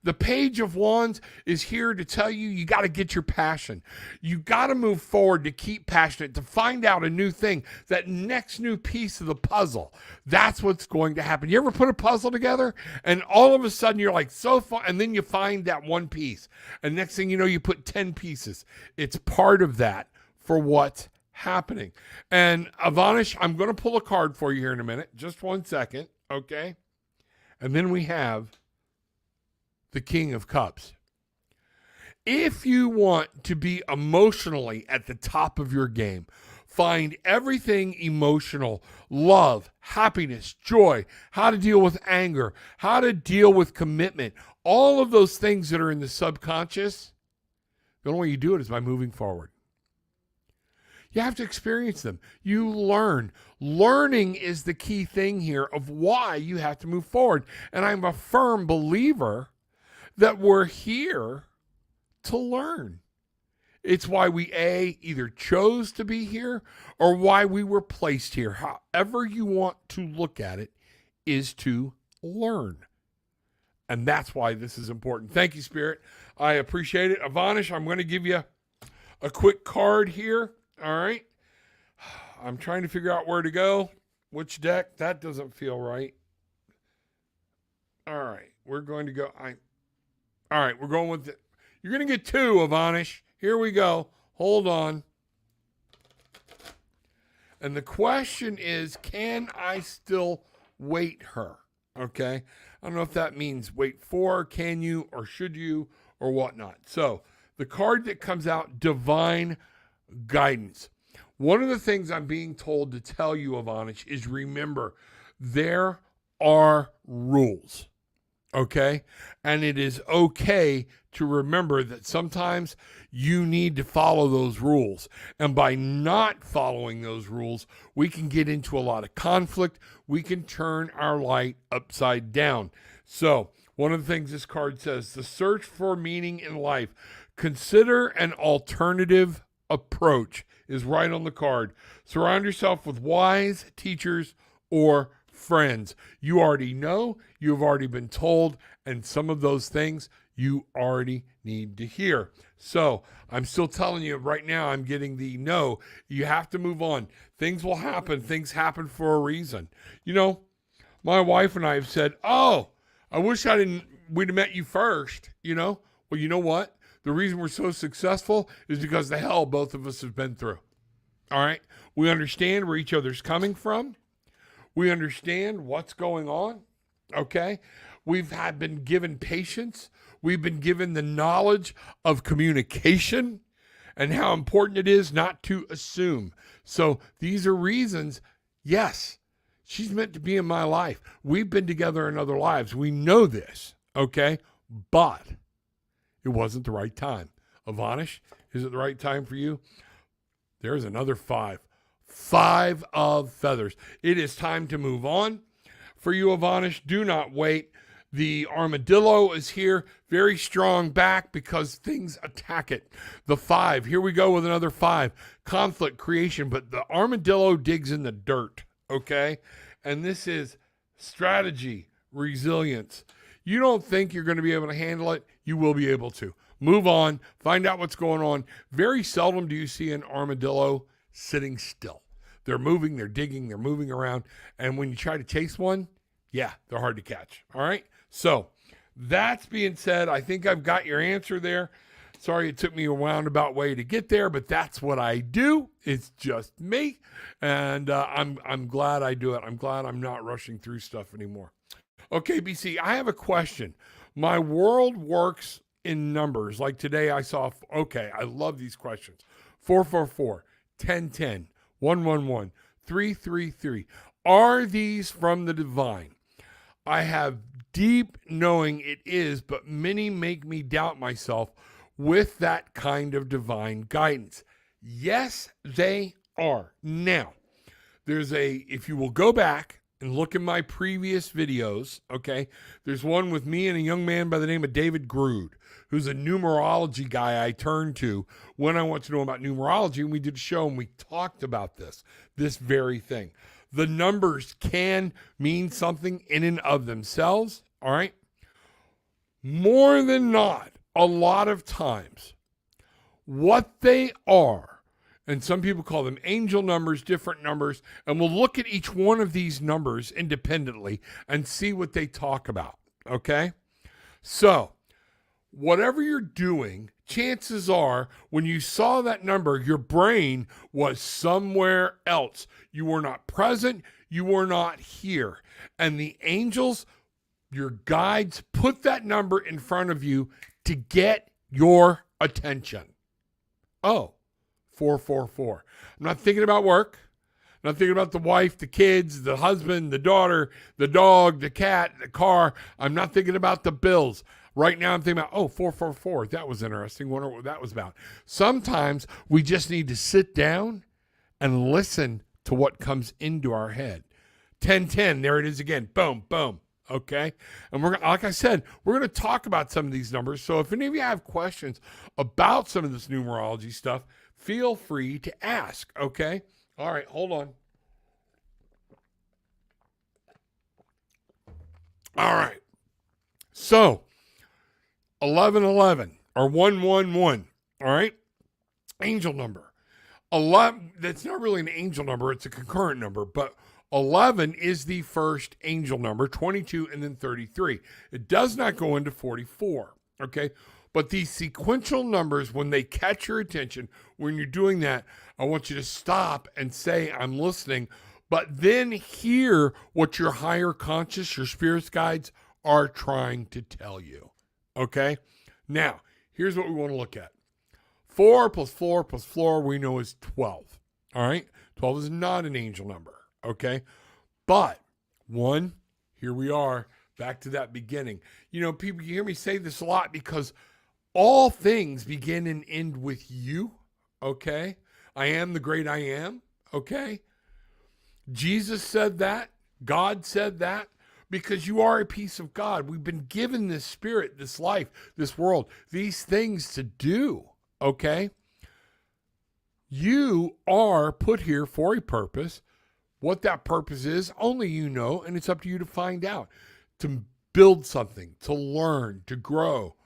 The Page of Wands is here to tell you, you got to get your passion. You got to move forward to keep passionate, to find out a new thing, that next new piece of the puzzle. That's what's going to happen. You ever put a puzzle together and all of a sudden you're like so far, and then you find that one piece. And next thing you know, you put 10 pieces. It's part of that for what's happening. And Avanish, I'm going to pull a card for you here in a minute. Just 1 second. Okay. And then we have the King of Cups. If you want to be emotionally at the top of your game, find everything emotional, love, happiness, joy, how to deal with anger, how to deal with commitment, all of those things that are in the subconscious, the only way you do it is by moving forward. You have to experience them. You learn. Learning is the key thing here of why you have to move forward. And I'm a firm believer that we're here to learn. It's why we either chose to be here or why we were placed here. However you want to look at it is to learn. And that's why this is important. Thank you, Spirit. I appreciate it. Avanish, I'm going to give you a quick card here. All right. I'm trying to figure out where to go. Which deck? That doesn't feel right. All right. We're going to go. All right. We're going with you're going to get two, Avanish. Here we go. Hold on. And the question is, can I still wait her? Okay. I don't know if that means wait for, can you, or should you, or whatnot. So the card that comes out, Divine Guidance. One of the things I'm being told to tell you, Avanish, is remember, there are rules. Okay? And it is okay to remember that sometimes you need to follow those rules. And by not following those rules, we can get into a lot of conflict. We can turn our light upside down. So, one of the things this card says, the search for meaning in life. Consider an alternative approach is right on the card. Surround yourself with wise teachers or friends. You already know, you've already been told, and some of those things you already need to hear. So I'm still telling you right now, I'm getting the no, you have to move on. Things will happen. Things happen for a reason. You know, my wife and I have said, oh, I wish we'd have met you first, you know? Well, you know what? The reason we're so successful is because the hell both of us have been through. All right? We understand where each other's coming from. We understand what's going on. Okay? We've been given patience. We've been given the knowledge of communication and how important it is not to assume. So these are reasons, yes, she's meant to be in my life. We've been together in other lives. We know this, okay? But it wasn't the right time. Avanish, is it the right time for you? There's another 5. 5 of feathers. It is time to move on. For you, Avanish, do not wait. The armadillo is here, very strong back because things attack it. The 5, here we go with another 5. Conflict, creation, but the armadillo digs in the dirt, okay? And this is strategy, resilience. You don't think you're going to be able to handle it, you will be able to. Move on, find out what's going on. Very seldom do you see an armadillo sitting still. They're moving, they're digging, they're moving around. And when you try to chase one, yeah, they're hard to catch. All right? So that's being said, I think I've got your answer there. Sorry it took me a roundabout way to get there, but that's what I do. It's just me. And I'm glad I do it. I'm glad I'm not rushing through stuff anymore. Okay, BC, I have a question. My world works in numbers. Like today I saw, okay, I love these questions. 444, 1010, 111, 333. Are these from the divine? I have deep knowing it is, but many make me doubt myself with that kind of divine guidance. Yes, they are. Now, if you will go back and look at my previous videos, okay, there's one with me and a young man by the name of David Grood, who's a numerology guy I turn to when I want to know about numerology. And we did a show and we talked about this very thing. The numbers can mean something in and of themselves, all right? More than not, a lot of times, what they are, and some people call them angel numbers, different numbers, and we'll look at each one of these numbers independently and see what they talk about, okay? So, whatever you're doing, chances are when you saw that number, your brain was somewhere else. You were not present. You were not here. And the angels, your guides, put that number in front of you to get your attention. Oh, 444. I'm not thinking about work. I'm not thinking about the wife, the kids, the husband, the daughter, the dog, the cat, the car. I'm not thinking about the bills. Right now I'm thinking about, 444. That was interesting. Wonder what that was about. Sometimes we just need to sit down and listen to what comes into our head. 1010, there it is again. Boom, boom. Okay? And we're like I said, we're going to talk about some of these numbers. So if any of you have questions about some of this numerology stuff, feel free to ask. Okay? All right, hold on. All right. So 1111 or 111. All right. Angel number. 11, that's not really an angel number, it's a concurrent number, but 11 is the first angel number, 22, and then 33. It does not go into 44, okay? But these sequential numbers, when they catch your attention, when you're doing that, I want you to stop and say, I'm listening, but then hear what your higher conscious, your spirit's guides are trying to tell you, okay? Now, here's what we want to look at. 4 plus 4 plus 4 we know is 12. All right? 12 is not an angel number. Okay? But 1, here we are, back to that beginning. You know, people, you hear me say this a lot because all things begin and end with you. Okay? I am the great I am. Okay? Jesus said that. God said that. Because you are a piece of God. We've been given this spirit, this life, this world, these things to do. Okay? You are put here for a purpose. What that purpose is, only you know, and it's up to you to find out. To build something, to learn, to grow,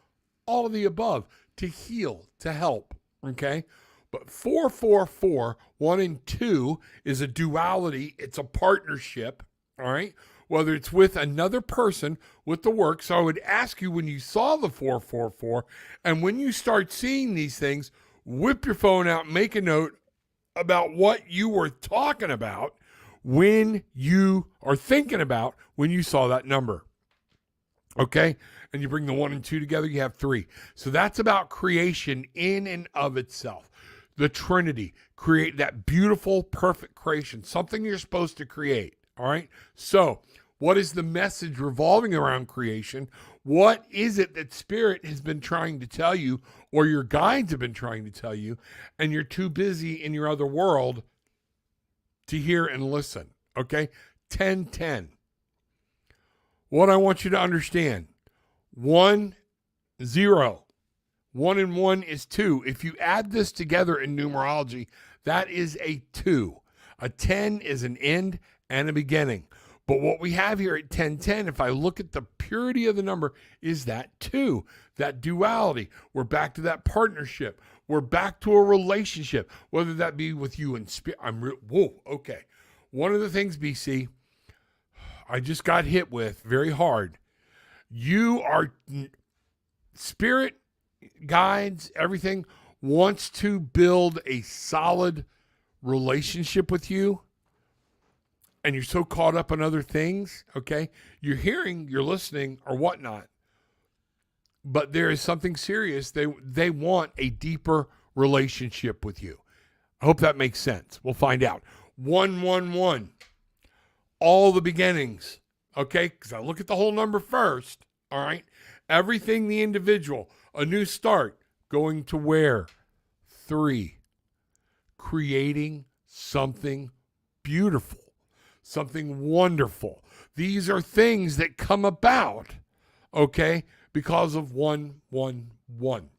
all of the above, to heal, to help. Okay? But 444, 1 and 2 is a duality. It's a partnership. All right? Whether it's with another person with the work. So I would ask you when you saw the 444 and when you start seeing these things, whip your phone out, make a note about what you were talking about when you are thinking about when you saw that number. Okay? And you bring the 1 and 2 together, you have 3. So that's about creation in and of itself. The Trinity, create that beautiful, perfect creation, something you're supposed to create. All right? So, what is the message revolving around creation? What is it that Spirit has been trying to tell you, or your guides have been trying to tell you, and you're too busy in your other world to hear and listen? Okay? 10-10. What I want you to understand, 1, 0. 1 and 1 is 2. If you add this together in numerology, that is a 2. A 10 is an end and a beginning. But what we have here at 1010, if I look at the purity of the number, is that 2, that duality. We're back to that partnership. We're back to a relationship, whether that be with you and spirit. Whoa, okay. One of the things, BC, I just got hit with very hard. You are, spirit guides, everything, wants to build a solid relationship with you. And you're so caught up in other things, okay? You're hearing, you're listening, or whatnot. But there is something serious. They want a deeper relationship with you. I hope that makes sense. We'll find out. 111. All the beginnings, okay? Because I look at the whole number first, all right? Everything the individual, a new start, going to where? 3. Creating something beautiful. Something wonderful. These are things that come about, okay, because of 111.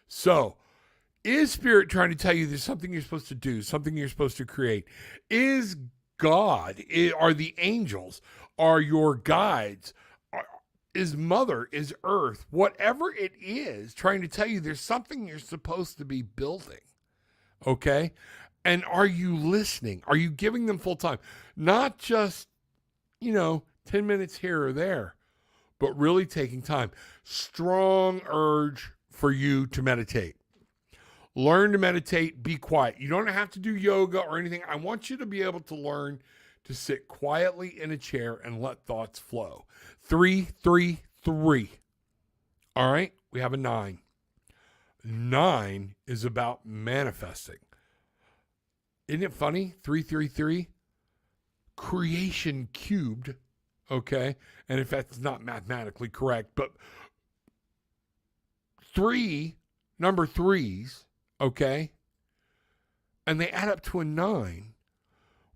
So, is Spirit trying to tell you there's something you're supposed to do, something you're supposed to create? Is God, are the angels, are your guides, is Mother, is Earth, whatever it is, trying to tell you there's something you're supposed to be building, okay? And are you listening? Are you giving them full time? Not just, 10 minutes here or there, but really taking time. Strong urge for you to meditate. Learn to meditate, be quiet. You don't have to do yoga or anything. I want you to be able to learn to sit quietly in a chair and let thoughts flow. 3, 3, 3. All right, we have a 9. 9 is about manifesting. Isn't it funny? 333, creation cubed, okay? And if that's not mathematically correct, but 3, number 3s, okay? And they add up to a 9,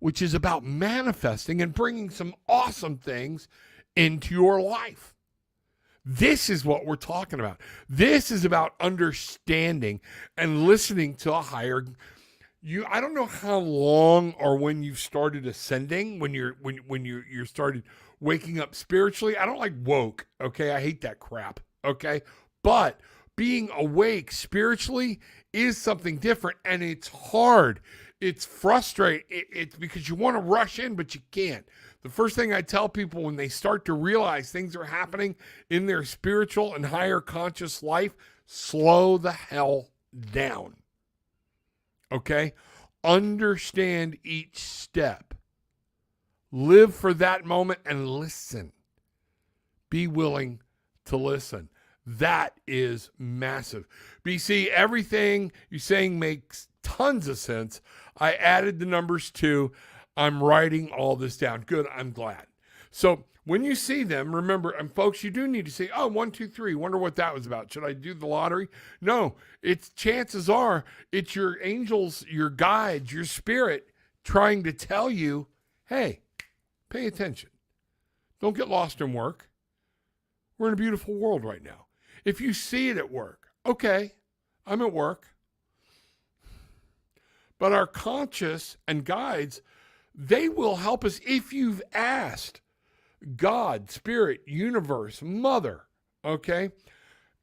which is about manifesting and bringing some awesome things into your life. This is what we're talking about. This is about understanding and listening to a higher. I don't know how long or when you've started ascending, when you're started waking up spiritually. I don't like woke, okay? I hate that crap, okay? But being awake spiritually is something different, and it's hard. It's frustrating. It's because you want to rush in, but you can't. The first thing I tell people when they start to realize things are happening in their spiritual and higher conscious life, slow the hell down, okay? Understand each step. Live for that moment and listen. Be willing to listen. That is massive. BC, everything you're saying makes tons of sense. I added the numbers too. I'm writing all this down. Good, I'm glad. So when you see them, remember, and folks, you do need to say, oh, 1, 2, 3. Wonder what that was about. Should I do the lottery? No, it's chances are it's your angels, your guides, your spirit trying to tell you, hey, pay attention. Don't get lost in work. We're in a beautiful world right now. If you see it at work, okay, I'm at work. But our conscious and guides, they will help us if you've asked God, spirit, universe, mother, okay,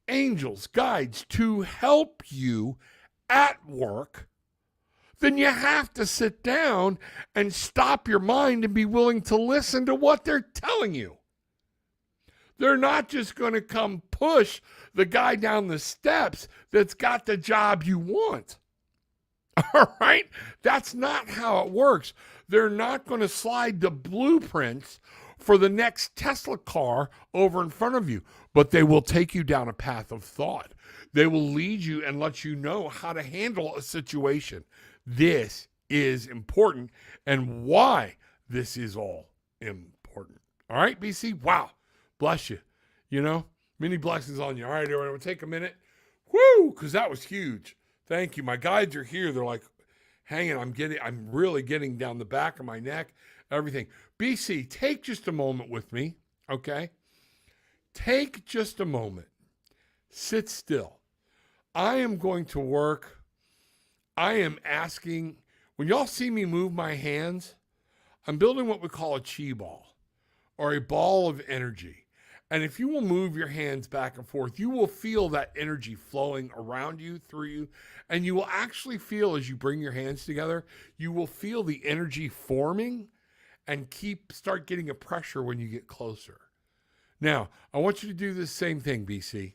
angels, guides to help you at work. Then you have to sit down and stop your mind and be willing to listen to what they're telling you. They're not just going to come push the guy down the steps that's got the job you want. All right? That's not how it works. They're not going to slide the blueprints for the next Tesla car over in front of you, but they will take you down a path of thought. They will lead you and let you know how to handle a situation. This is important and why this is all important. All right, BC? Wow. Bless you. You know, many blessings on you. All right, everyone, we'll take a minute. Woo, because that was huge. Thank you. My guides are here. They're like, hanging. I'm really getting down the back of my neck, everything. BC, take just a moment with me, okay? Take just a moment. Sit still. I am going to work. I am asking, when y'all see me move my hands, I'm building what we call a chi ball or a ball of energy. And if you will move your hands back and forth, you will feel that energy flowing around you, through you, and you will actually feel as you bring your hands together, you will feel the energy forming and start getting a pressure when you get closer. Now, I want you to do the same thing, BC.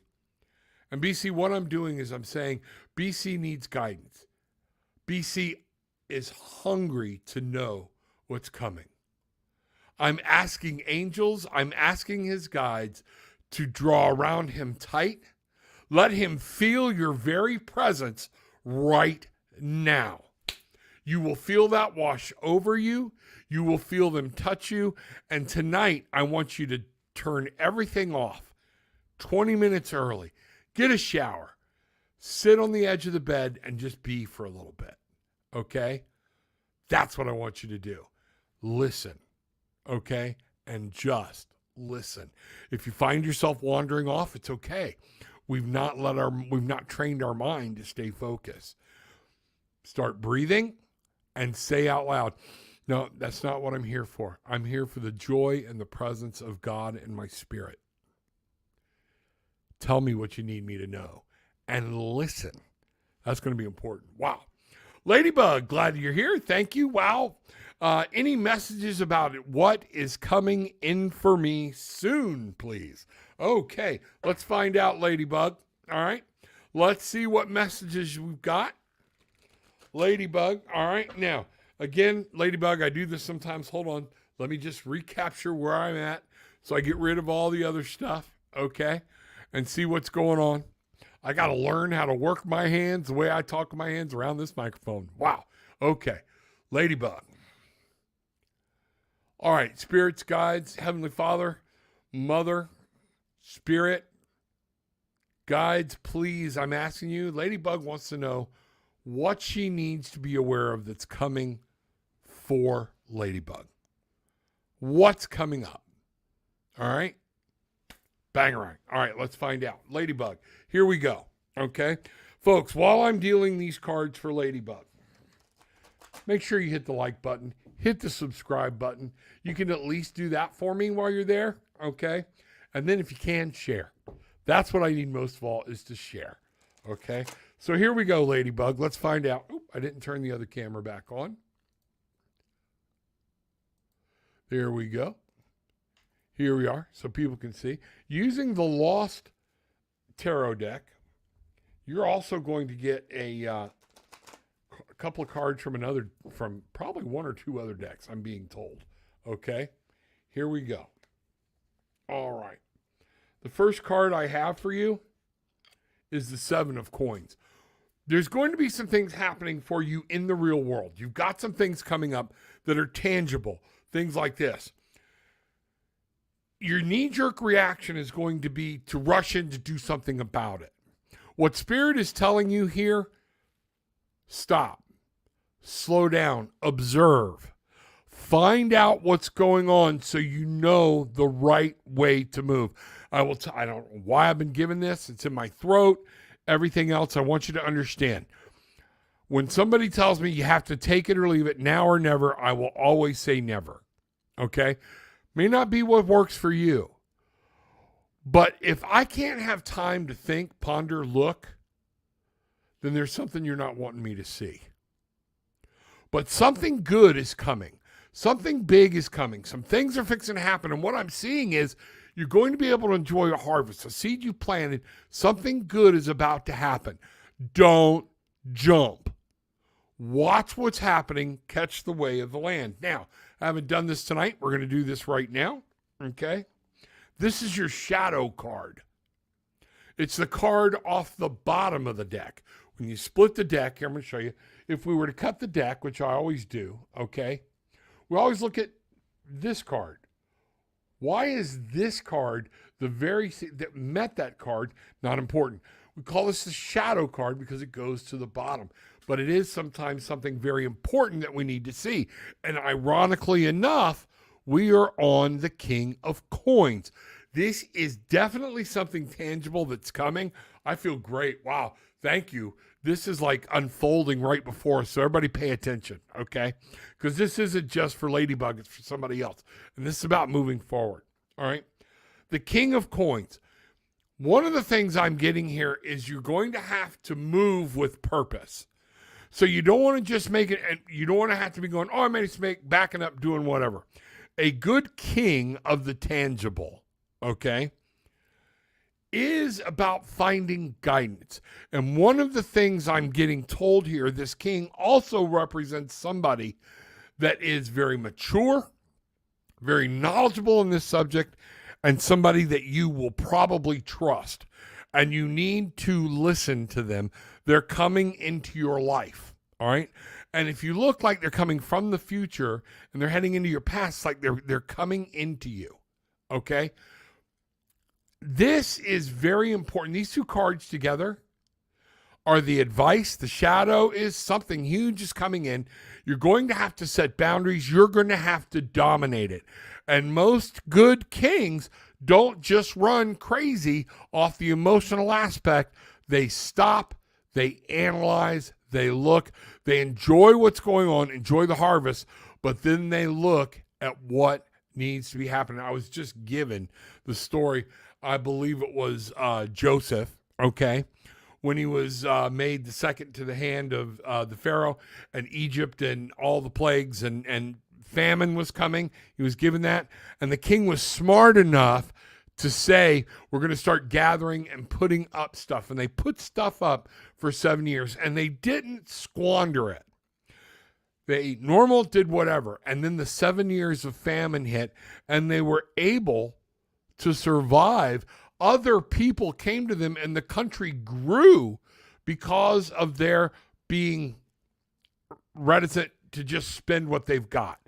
And BC, what I'm doing is I'm saying BC needs guidance. BC is hungry to know what's coming. I'm asking angels, I'm asking his guides to draw around him tight. Let him feel your very presence right now. You will feel that wash over you. You will feel them touch you. And tonight, I want you to turn everything off 20 minutes early. Get a shower. Sit on the edge of the bed and just be for a little bit. Okay? That's what I want you to do. Listen. Okay? And just listen. If you find yourself wandering off, it's okay. We've not trained our mind to stay focused. Start breathing and say out loud, no, that's not what I'm here for. I'm here for the joy and the presence of God in my spirit. Tell me what you need me to know. And listen. That's going to be important. Wow. Ladybug, glad you're here. Thank you. Wow. Any messages about it? What is coming in for me soon, please? Okay, let's find out, Ladybug. All right, let's see what messages we've got. Ladybug, all right. Now, again, Ladybug, I do this sometimes. Hold on. Let me just recapture where I'm at so I get rid of all the other stuff, okay, and see what's going on. I got to learn how to work my hands the way I talk with my hands around this microphone. Wow. Okay, Ladybug. All right, spirits, guides, Heavenly Father, Mother, Spirit, guides, please, I'm asking you. Ladybug wants to know what she needs to be aware of that's coming for Ladybug. What's coming up? All right? Bangarang. All right, let's find out. Ladybug, here we go. Okay? Folks, while I'm dealing these cards for Ladybug, make sure you hit the like button. hit the subscribe button. You can at least do that for me while you're there, okay? And then if you can, share. That's what I need most of all, is to share, okay? So here we go, Ladybug. Let's find out. Oop, I didn't turn the other camera back on. There we go. Here we are, so people can see. Using the Lost Tarot deck, you're also going to get a couple of cards from probably one or two other decks, I'm being told. Okay, here we go. All right. The first card I have for you is the Seven of Coins. There's going to be some things happening for you in the real world. You've got some things coming up that are tangible, things like this. Your knee-jerk reaction is going to be to rush in to do something about it. What Spirit is telling you here, stop, slow down, observe, find out what's going on so you know the right way to move. I don't know why I've been given this. It's in my throat. Everything else, I want you to understand. When somebody tells me you have to take it or leave it, now or never, I will always say never. Okay? May not be what works for you. But if I can't have time to think, ponder, look, then there's something you're not wanting me to see. But something good is coming. Something big is coming. Some things are fixing to happen. And what I'm seeing is you're going to be able to enjoy a harvest. A seed you planted, something good is about to happen. Don't jump. Watch what's happening. Catch the way of the land. Now, I haven't done this tonight. We're going to do this right now. Okay? This is your shadow card. It's the card off the bottom of the deck. When you split the deck, here I'm going to show you. If we were to cut the deck, which I always do, okay, we always look at this card. Why is this card that met that card not important? We call this the shadow card because it goes to the bottom. But it is sometimes something very important that we need to see. And ironically enough, we are on the King of Coins. This is definitely something tangible that's coming. I feel great. Wow. Thank you. This is like unfolding right before us. So everybody pay attention, okay? Because this isn't just for Ladybug. It's for somebody else. And this is about moving forward, all right? The King of Coins. One of the things I'm getting here is you're going to have to move with purpose. So you don't want to just make it, and you don't want to have to be going, oh, I made a mistake, backing up, doing whatever. A good king of the tangible, okay, is about finding guidance. And one of the things I'm getting told here, this king also represents somebody that is very mature, very knowledgeable in this subject, and somebody that you will probably trust. And you need to listen to them. They're coming into your life, all right? And if you look like they're coming from the future and they're heading into your past, like they're coming into you, okay? This is very important. These two cards together are the advice. The shadow is something huge is coming in. You're going to have to set boundaries. You're going to have to dominate it. And most good kings don't just run crazy off the emotional aspect. They stop, they analyze, they look, they enjoy what's going on, enjoy the harvest, but then they look at what needs to be happening. I was just given the story, I believe it was Joseph, okay, when he was made the second to the hand of the Pharaoh and Egypt and all the plagues and famine was coming. He was given that. And the king was smart enough to say, we're going to start gathering and putting up stuff. And they put stuff up for 7 years and they didn't squander it. They ate normal, did whatever. And then the 7 years of famine hit and they were able to survive. Other people came to them and the country grew because of their being reticent to just spend what they've got.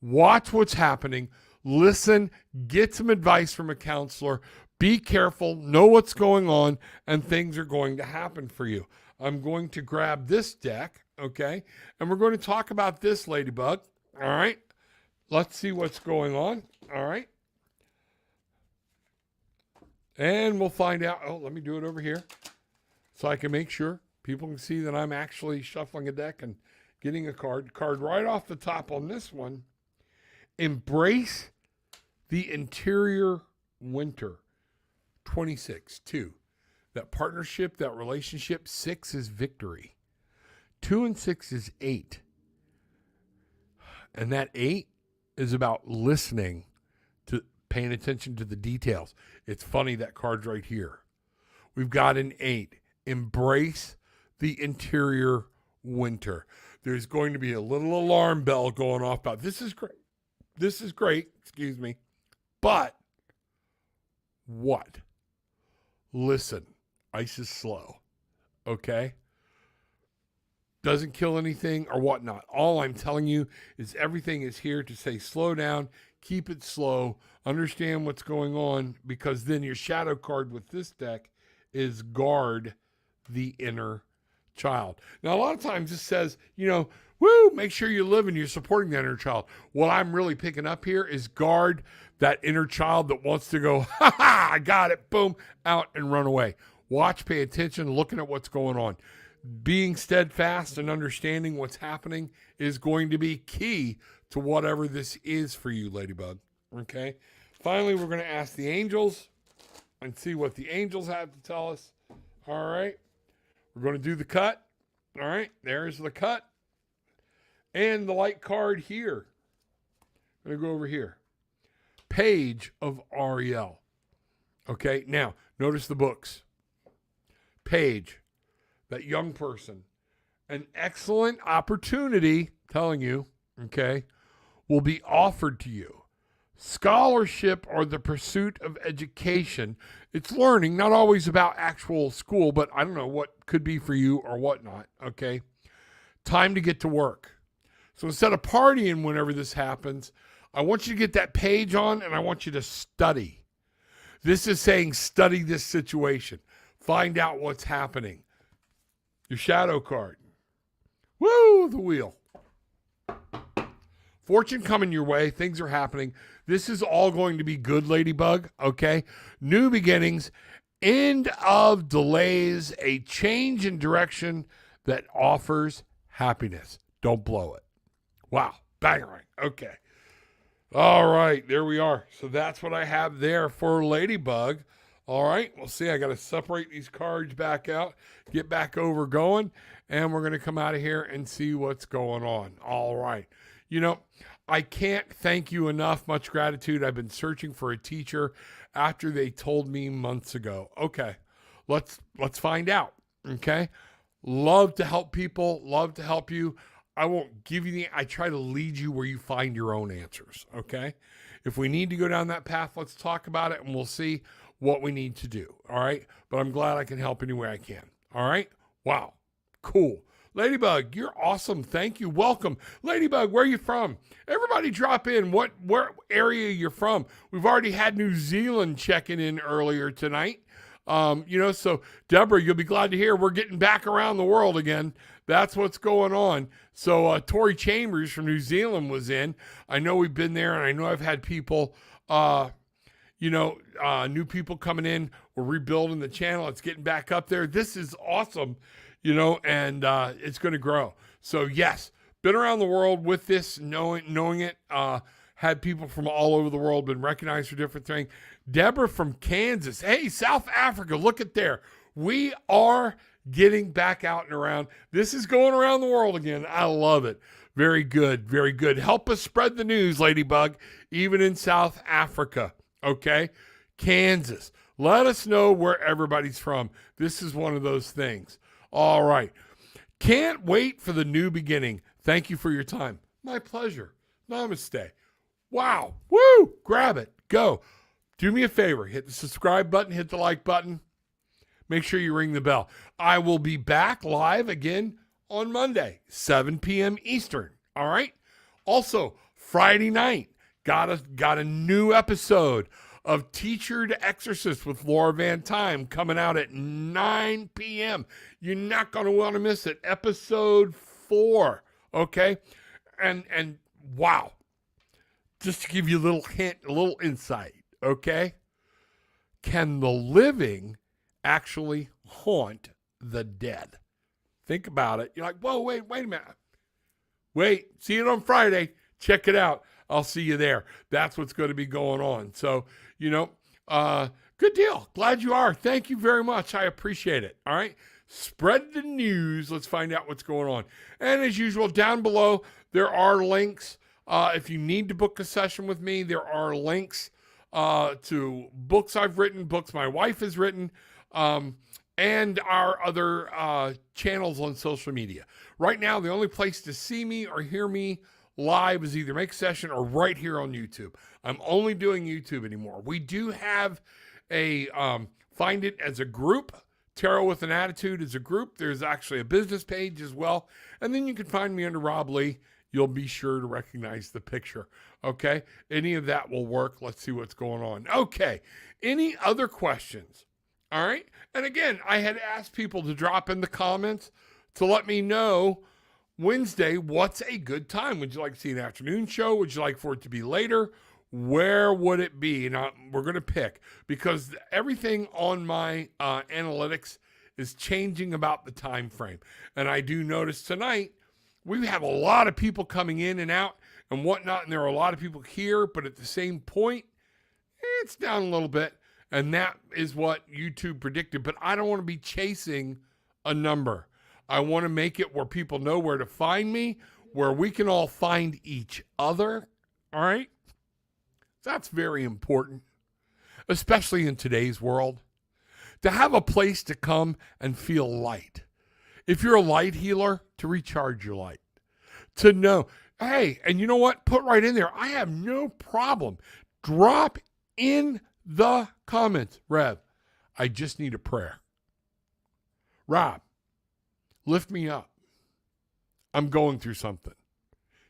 Watch what's happening. Listen, get some advice from a counselor. Be careful, know what's going on, and things are going to happen for you. I'm going to grab this deck, okay? And we're going to talk about this Ladybug, all right? Let's see what's going on, all right? And we'll find out. Oh, let me do it over here so I can make sure people can see that I'm actually shuffling a deck and getting a card right off the top on this one. Embrace the interior winter. 26, 2. That partnership, that relationship. 6 is victory. 2 and 6 is 8. And that 8 is about listening, to paying attention to the details. It's funny, that card's right here. We've got an 8. Embrace the interior winter. There's going to be a little alarm bell going off about this is great. This is great, excuse me. But what? Listen, ice is slow. Okay? Doesn't kill anything or whatnot. All I'm telling you is everything is here to say slow down, keep it slow, understand what's going on, because then your shadow card with this deck is guard the inner child. Now, a lot of times this says, make sure you live and you're supporting that inner child. What I'm really picking up here is guard that inner child that wants to go, I got it, boom, out and run away. Watch, pay attention, looking at what's going on. Being steadfast and understanding what's happening is going to be key to whatever this is for you, Ladybug. Okay? Finally, we're going to ask the angels and see what the angels have to tell us. All right? We're going to do the cut. All right? There's the cut. And the light card here. I'm going to go over here. Page of Ariel. Okay? Now, notice the books. Page. That young person, an excellent opportunity, telling you, okay, will be offered to you. Scholarship or the pursuit of education. It's learning, not always about actual school, but I don't know what could be for you or whatnot, okay? Time to get to work. So instead of partying whenever this happens, I want you to get that page on and I want you to study. This is saying study this situation. Find out what's happening. Your shadow card. Woo, the wheel. Fortune coming your way. Things are happening. This is all going to be good, Ladybug, okay? New beginnings, end of delays, a change in direction that offers happiness. Don't blow it. Wow, bang right. Okay. All right, there we are. So that's what I have there for Ladybug. All right, we'll see. I got to separate these cards back out, get back over going, and we're going to come out of here and see what's going on. All right. I can't thank you enough. Much gratitude. I've been searching for a teacher after they told me months ago. Okay, let's find out. Okay, love to help people. Love to help you. I won't give you I try to lead you where you find your own answers. Okay, if we need to go down that path, let's talk about it, and we'll see what we need to do. All right, but I'm glad I can help any way I can. All right, wow, cool. Ladybug, you're awesome. Thank you. Welcome. Ladybug, where are you from? Everybody drop in. Where area you're from? We've already had New Zealand checking in earlier tonight. So Deborah, you'll be glad to hear we're getting back around the world again. That's what's going on. So Tori Chambers from New Zealand was in. I know we've been there, and I know I've had people, new people coming in. We're rebuilding the channel. It's getting back up there. This is awesome, and it's going to grow. So yes, been around the world with this, knowing it. Had people from all over the world, been recognized for different things. Deborah from Kansas. Hey, South Africa, look at there. We are getting back out and around. This is going around the world again. I love it. Very good, very good. Help us spread the news, Ladybug, even in South Africa, okay? Kansas. Let us know where everybody's from. This is one of those things. All right. Can't wait for the new beginning. Thank you for your time. My pleasure. Namaste. Wow. Woo. Grab it. Go. Do me a favor. Hit the subscribe button. Hit the like button. Make sure you ring the bell. I will be back live again on Monday, 7 p.m. Eastern. All right. Also, Friday night, got a new episode of Teacher to Exorcist with Laura Van Time coming out at 9 p.m. You're not going to want to miss it. Episode 4. Okay. And wow. Just to give you a little hint, a little insight. Okay. Can the living actually haunt the dead? Think about it. You're like, whoa, wait a minute. Wait, see it on Friday. Check it out. I'll see you there. That's what's going to be going on. So, good deal. Glad you are. Thank you very much. I appreciate it. All right. Spread the news. Let's find out what's going on. And as usual, down below, there are links. If you need to book a session with me, there are links to books I've written, books my wife has written, and our other channels on social media. Right now, the only place to see me or hear me live is either make a session or right here on YouTube. I'm only doing YouTube anymore. We do have a find it as a group. Tarot with an Attitude is a group. There's actually a business page as well. And then you can find me under Rob Lee. You'll be sure to recognize the picture. Okay? Any of that will work. Let's see what's going on. Okay. Any other questions? All right. And again, I had asked people to drop in the comments to let me know Wednesday, what's a good time? Would you like to see an afternoon show? Would you like for it to be later? Where would it be? Now, we're going to pick because everything on my analytics is changing about the time frame. And I do notice tonight we have a lot of people coming in and out and whatnot, and there are a lot of people here, but at the same point, it's down a little bit. And that is what YouTube predicted. But I don't want to be chasing a number. I want to make it where people know where to find me, where we can all find each other. All right? That's very important, especially in today's world, to have a place to come and feel light. If you're a light healer, to recharge your light. To know, hey, and you know what? Put right in there. I have no problem. Drop in the comments, Rev, I just need a prayer. Rob, lift me up. I'm going through something.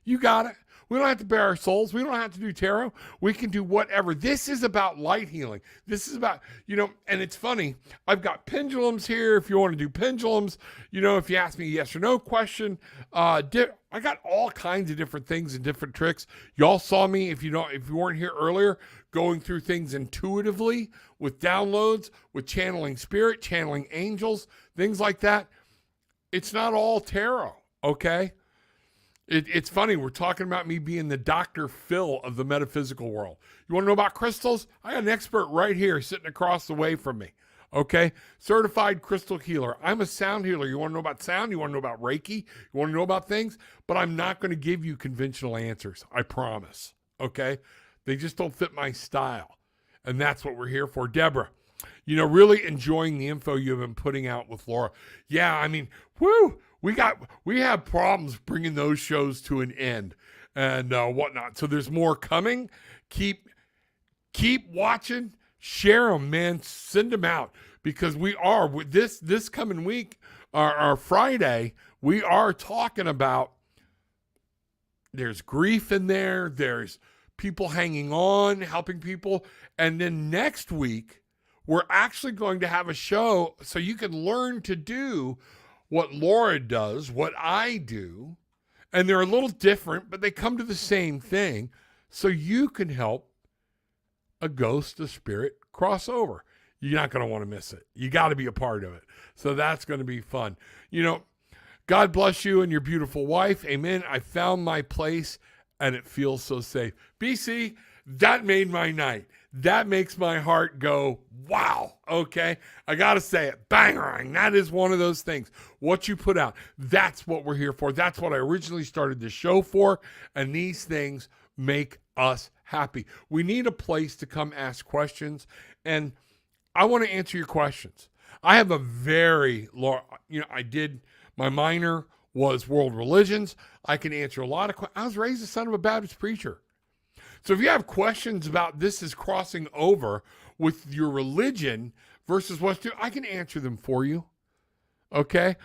You got it. We don't have to bare our souls. We don't have to do tarot. We can do whatever. This is about light healing. This is about, and it's funny. I've got pendulums here if you want to do pendulums. If you ask me a yes or no question, I got all kinds of different things and different tricks. Y'all saw me, if you weren't here earlier, going through things intuitively with downloads, with channeling spirit, channeling angels, things like that. It's not all tarot, okay? It's funny, we're talking about me being the Dr. Phil of the metaphysical world. You want to know about crystals? I got an expert right here sitting across the way from me, okay? Certified crystal healer. I'm a sound healer. You want to know about sound? You want to know about Reiki? You want to know about things? But I'm not going to give you conventional answers, I promise, okay? They just don't fit my style, and that's what we're here for. Deborah, really enjoying the info you've been putting out with Laura. Yeah, I mean, whoo! We have problems bringing those shows to an end and whatnot. So there's more coming. Keep watching. Share them, man. Send them out because we are with this coming week, our Friday. We are talking about. There's grief in there. There's people hanging on, helping people, and then next week we're actually going to have a show so you can learn to do what Laura does, what I do, and they're a little different, but they come to the same thing, so you can help a ghost, a spirit cross over. You're not going to want to miss it. You got to be a part of it. So that's going to be fun. God bless you and your beautiful wife. Amen. I found my place, and it feels so safe. BC, that made my night. That makes my heart go, wow, okay? I got to say it, bang. That is one of those things. What you put out, that's what we're here for. That's what I originally started the show for, and these things make us happy. We need a place to come ask questions, and I want to answer your questions. I have a very, my minor was world religions. I can answer a lot of questions. I was raised the son of a Baptist preacher. So if you have questions about this is crossing over with your religion versus what's I can answer them for you. Okay?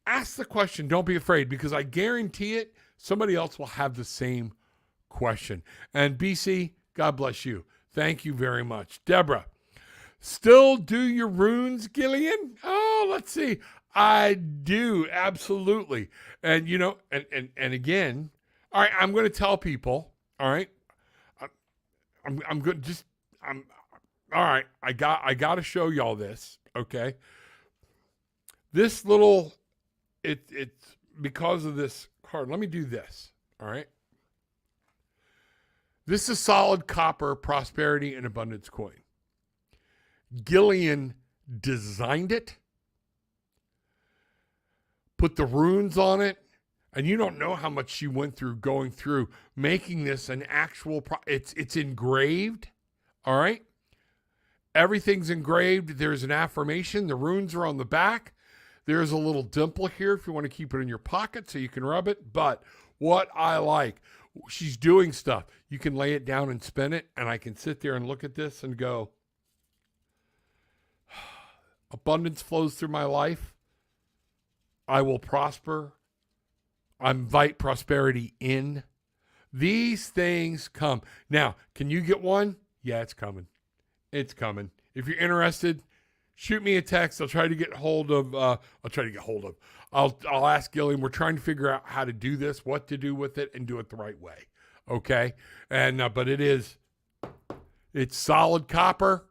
Ask the question. Don't be afraid because I guarantee it, somebody else will have the same question. And BC, God bless you. Thank you very much. Deborah, still do your runes, Gillian? Oh, let's see. I do, absolutely. And, and again, all right, I'm going to tell people, all right, I'm good. All right. I got to show y'all this. Okay. This little, it's because of this card, let me do this. All right. This is solid copper prosperity and abundance coin. Gillian designed it, put the runes on it, and you don't know how much she went through going through making this an actual it's engraved. All right. Everything's engraved. There's an affirmation. The runes are on the back. There's a little dimple here if you want to keep it in your pocket so you can rub it. But what I like, she's doing stuff. You can lay it down and spin it, and I can sit there and look at this and go, abundance flows through my life. I will prosper. I invite prosperity in. These things come. Now, can you get one? Yeah, it's coming. It's coming. If you're interested, shoot me a text. I'll ask Gillian. We're trying to figure out how to do this, what to do with it, and do it the right way. Okay. And, but it's solid copper.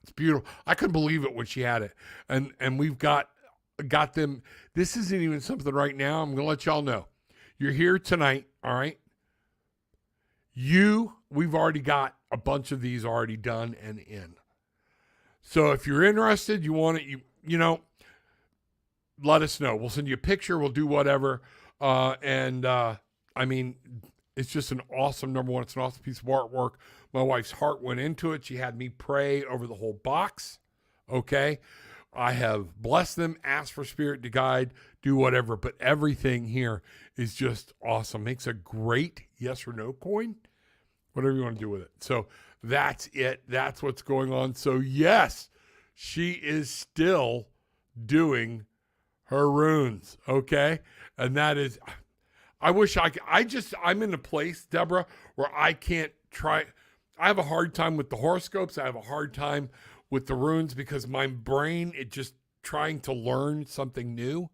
It's beautiful. I couldn't believe it when she had it. And we've got them. This isn't even something right now. I'm going to let y'all know. You're here tonight. All right. We've already got a bunch of these already done and in. So if you're interested, you want it, let us know. We'll send you a picture. We'll do whatever. I mean, it's just an awesome, number one, it's an awesome piece of artwork. My wife's heart went into it. She had me pray over the whole box. Okay. I have blessed them, asked for spirit to guide, do whatever, but everything here is just awesome. Makes a great yes or no coin, whatever you want to do with it. So that's it. That's what's going on. So yes, she is still doing her runes. Okay. And that is, I wish I'm in a place, Deborah, where I can't try. I have a hard time with the horoscopes. I have a hard time with the runes because my brain, it just trying to learn something new.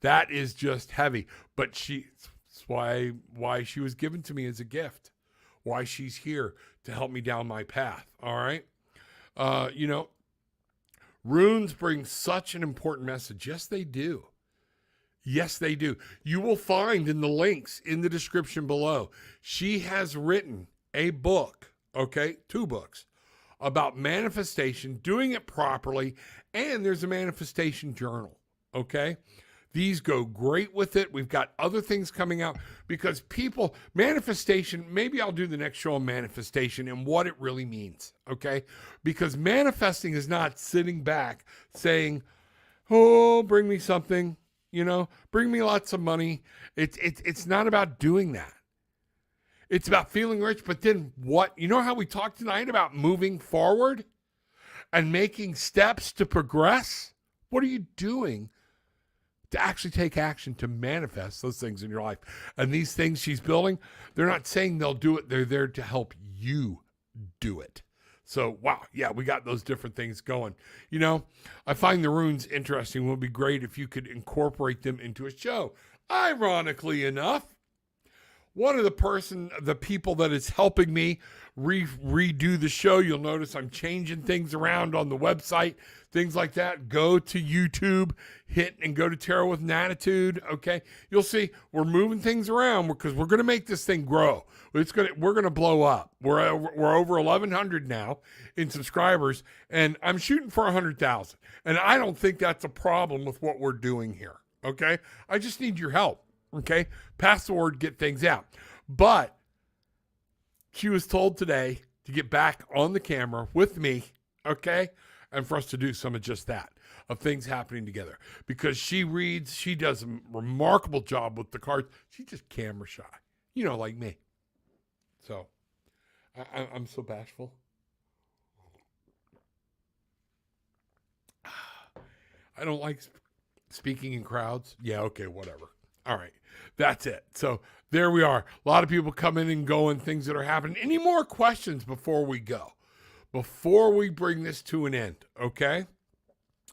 That is just heavy. But that's why she was given to me as a gift. Why she's here to help me down my path. All right. Runes bring such an important message. Yes, they do. Yes, they do. You will find in the links in the description below, she has written a book, okay, 2 books about manifestation, doing it properly, and there's a manifestation journal, okay? These go great with it. We've got other things coming out because manifestation, maybe I'll do the next show on manifestation and what it really means, okay? Because manifesting is not sitting back saying, oh, bring me something, bring me lots of money. It's not about doing that. It's about feeling rich, but then what? You know how we talked tonight about moving forward and making steps to progress? What are you doing to actually take action to manifest those things in your life? And these things she's building, they're not saying they'll do it. They're there to help you do it. So, wow. Yeah, we got those different things going. I find the runes interesting. It would be great if you could incorporate them into a show. Ironically enough, one of the people that is helping me redo the show, you'll notice I'm changing things around on the website, things like that. Go to YouTube, go to Tarot with an Attitude. Okay. You'll see we're moving things around because we're going to make this thing grow. We're going to blow up. We're over 1,100 now in subscribers, and I'm shooting for 100,000. And I don't think that's a problem with what we're doing here. Okay. I just need your help. Okay. Pass the word, get things out. But she was told today to get back on the camera with me. Okay. And for us to do some of just that, of things happening together, because she does a remarkable job with the cards. She's just camera shy, like me. So I'm so bashful. I don't like speaking in crowds. Yeah. Okay. Whatever. All right. That's it. So there we are. A lot of people coming and going, things that are happening. Any more questions before we go? Before we bring this to an end, okay?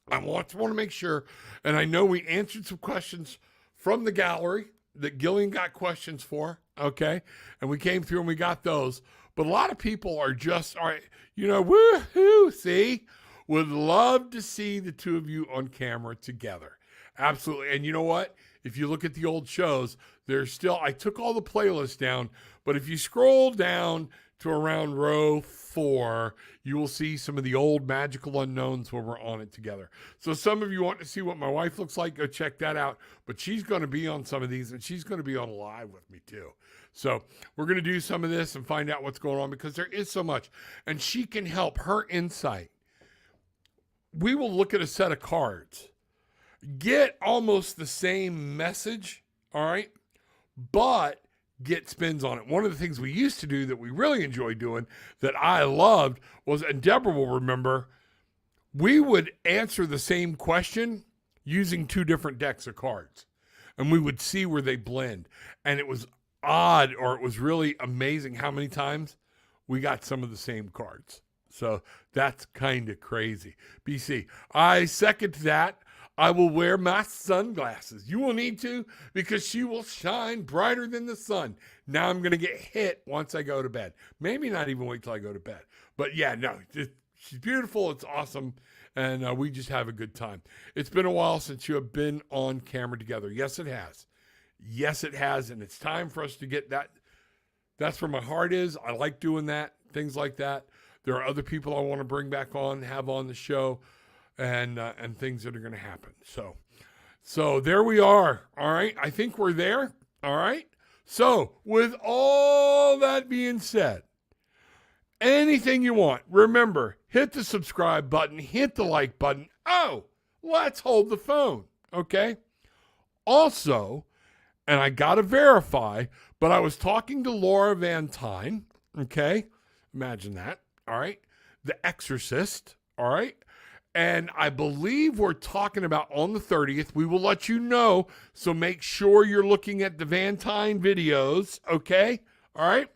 I want to make sure, and I know we answered some questions from the gallery that Gillian got questions for, okay? And we came through and we got those. But a lot of people are just, all right, woohoo, see? Would love to see the two of you on camera together. Absolutely. And you know what? If you look at the old shows, there's still, I took all the playlists down, but if you scroll down to around row 4, you will see some of the old Magical Unknowns where we're on it together. So some of you want to see what my wife looks like, go check that out. But she's going to be on some of these, and she's going to be on live with me too. So we're going to do some of this and find out what's going on, because there is so much. And she can help, her insight. We will look at a set of cards, get almost the same message, all right, but get spins on it. One of the things we used to do that we really enjoyed doing, that I loved, was, and Deborah will remember, we would answer the same question using 2 different decks of cards, and we would see where they blend. And it was odd, or it was really amazing how many times we got some of the same cards. So that's kind of crazy. BC, I second that. I will wear my sunglasses. You will need to, because she will shine brighter than the sun. Now I'm going to get hit once I go to bed. Maybe not even wait till I go to bed. But yeah, no, she's beautiful. It's awesome. And we just have a good time. It's been a while since you have been on camera together. Yes, it has. Yes, it has. And it's time for us to get that. That's where my heart is. I like doing that, things like that. There are other people I want to bring back on, have on the show, and things that are going to happen. So there we are. All right. I think we're there. All right. So with all that being said, anything you want, remember, hit the subscribe button, hit the like button. Oh, let's hold the phone. Okay. Also, and I got to verify, but I was talking to Laura Van Tyne. Okay. Imagine that. All right. The Exorcist. All right. And I believe we're talking about on the 30th. We will let you know. So make sure you're looking at the Van Tyne videos. Okay. All right.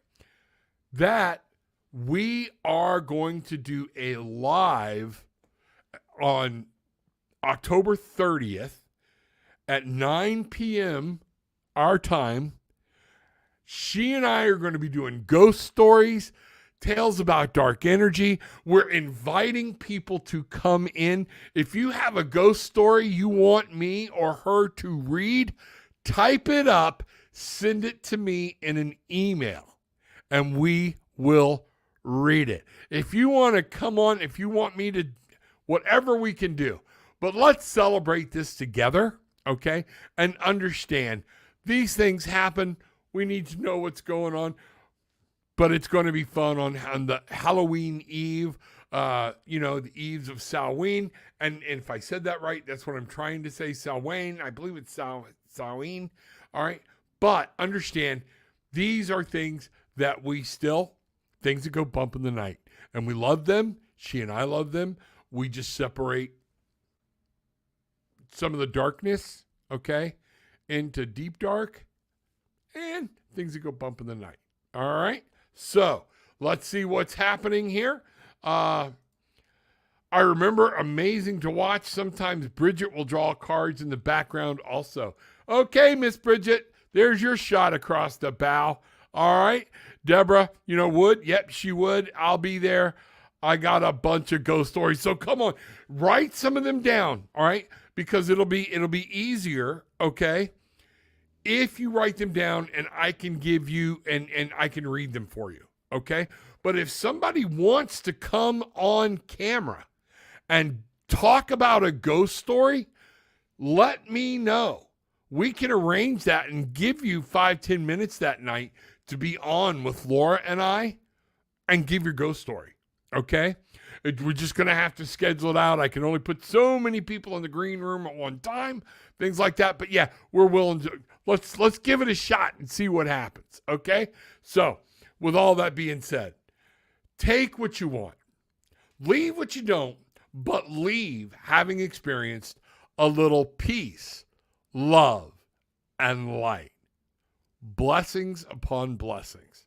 That we are going to do a live on October 30th at 9 p.m. our time. She and I are going to be doing ghost stories, tales about dark energy. We're inviting people to come in. If you have a ghost story you want me or her to read, type it up, send it to me in an email, and we will read it. If you want to come on, if you want me to, whatever we can do. But let's celebrate this together, okay? And understand these things happen. We need to know what's going on. But it's going to be fun on the Halloween Eve, the Eves of Samhain. And if I said that right, that's what I'm trying to say, Samhain. I believe it's Samhain. All right. But understand, these are things that things that go bump in the night. And we love them. She and I love them. We just separate some of the darkness, okay, into deep dark and things that go bump in the night. All right. So let's see what's happening here. I remember, amazing to watch. Sometimes Bridget will draw cards in the background also. Okay, Miss Bridget, there's your shot across the bow. All right. Deborah, would? Yep, she would. I'll be there. I got a bunch of ghost stories. So come on, write some of them down. All right. Because it'll be easier. Okay. If you write them down and I can give you and I can read them for you, okay? But if somebody wants to come on camera and talk about a ghost story, let me know. We can arrange that and give you 5-10 minutes that night to be on with Laura and I and give your ghost story, okay? We're just going to have to schedule it out. I can only put so many people in the green room at one time, things like that. But yeah, we're willing to, let's give it a shot and see what happens, okay? So with all that being said, take what you want, leave what you don't, but leave having experienced a little peace, love, and light. Blessings upon blessings.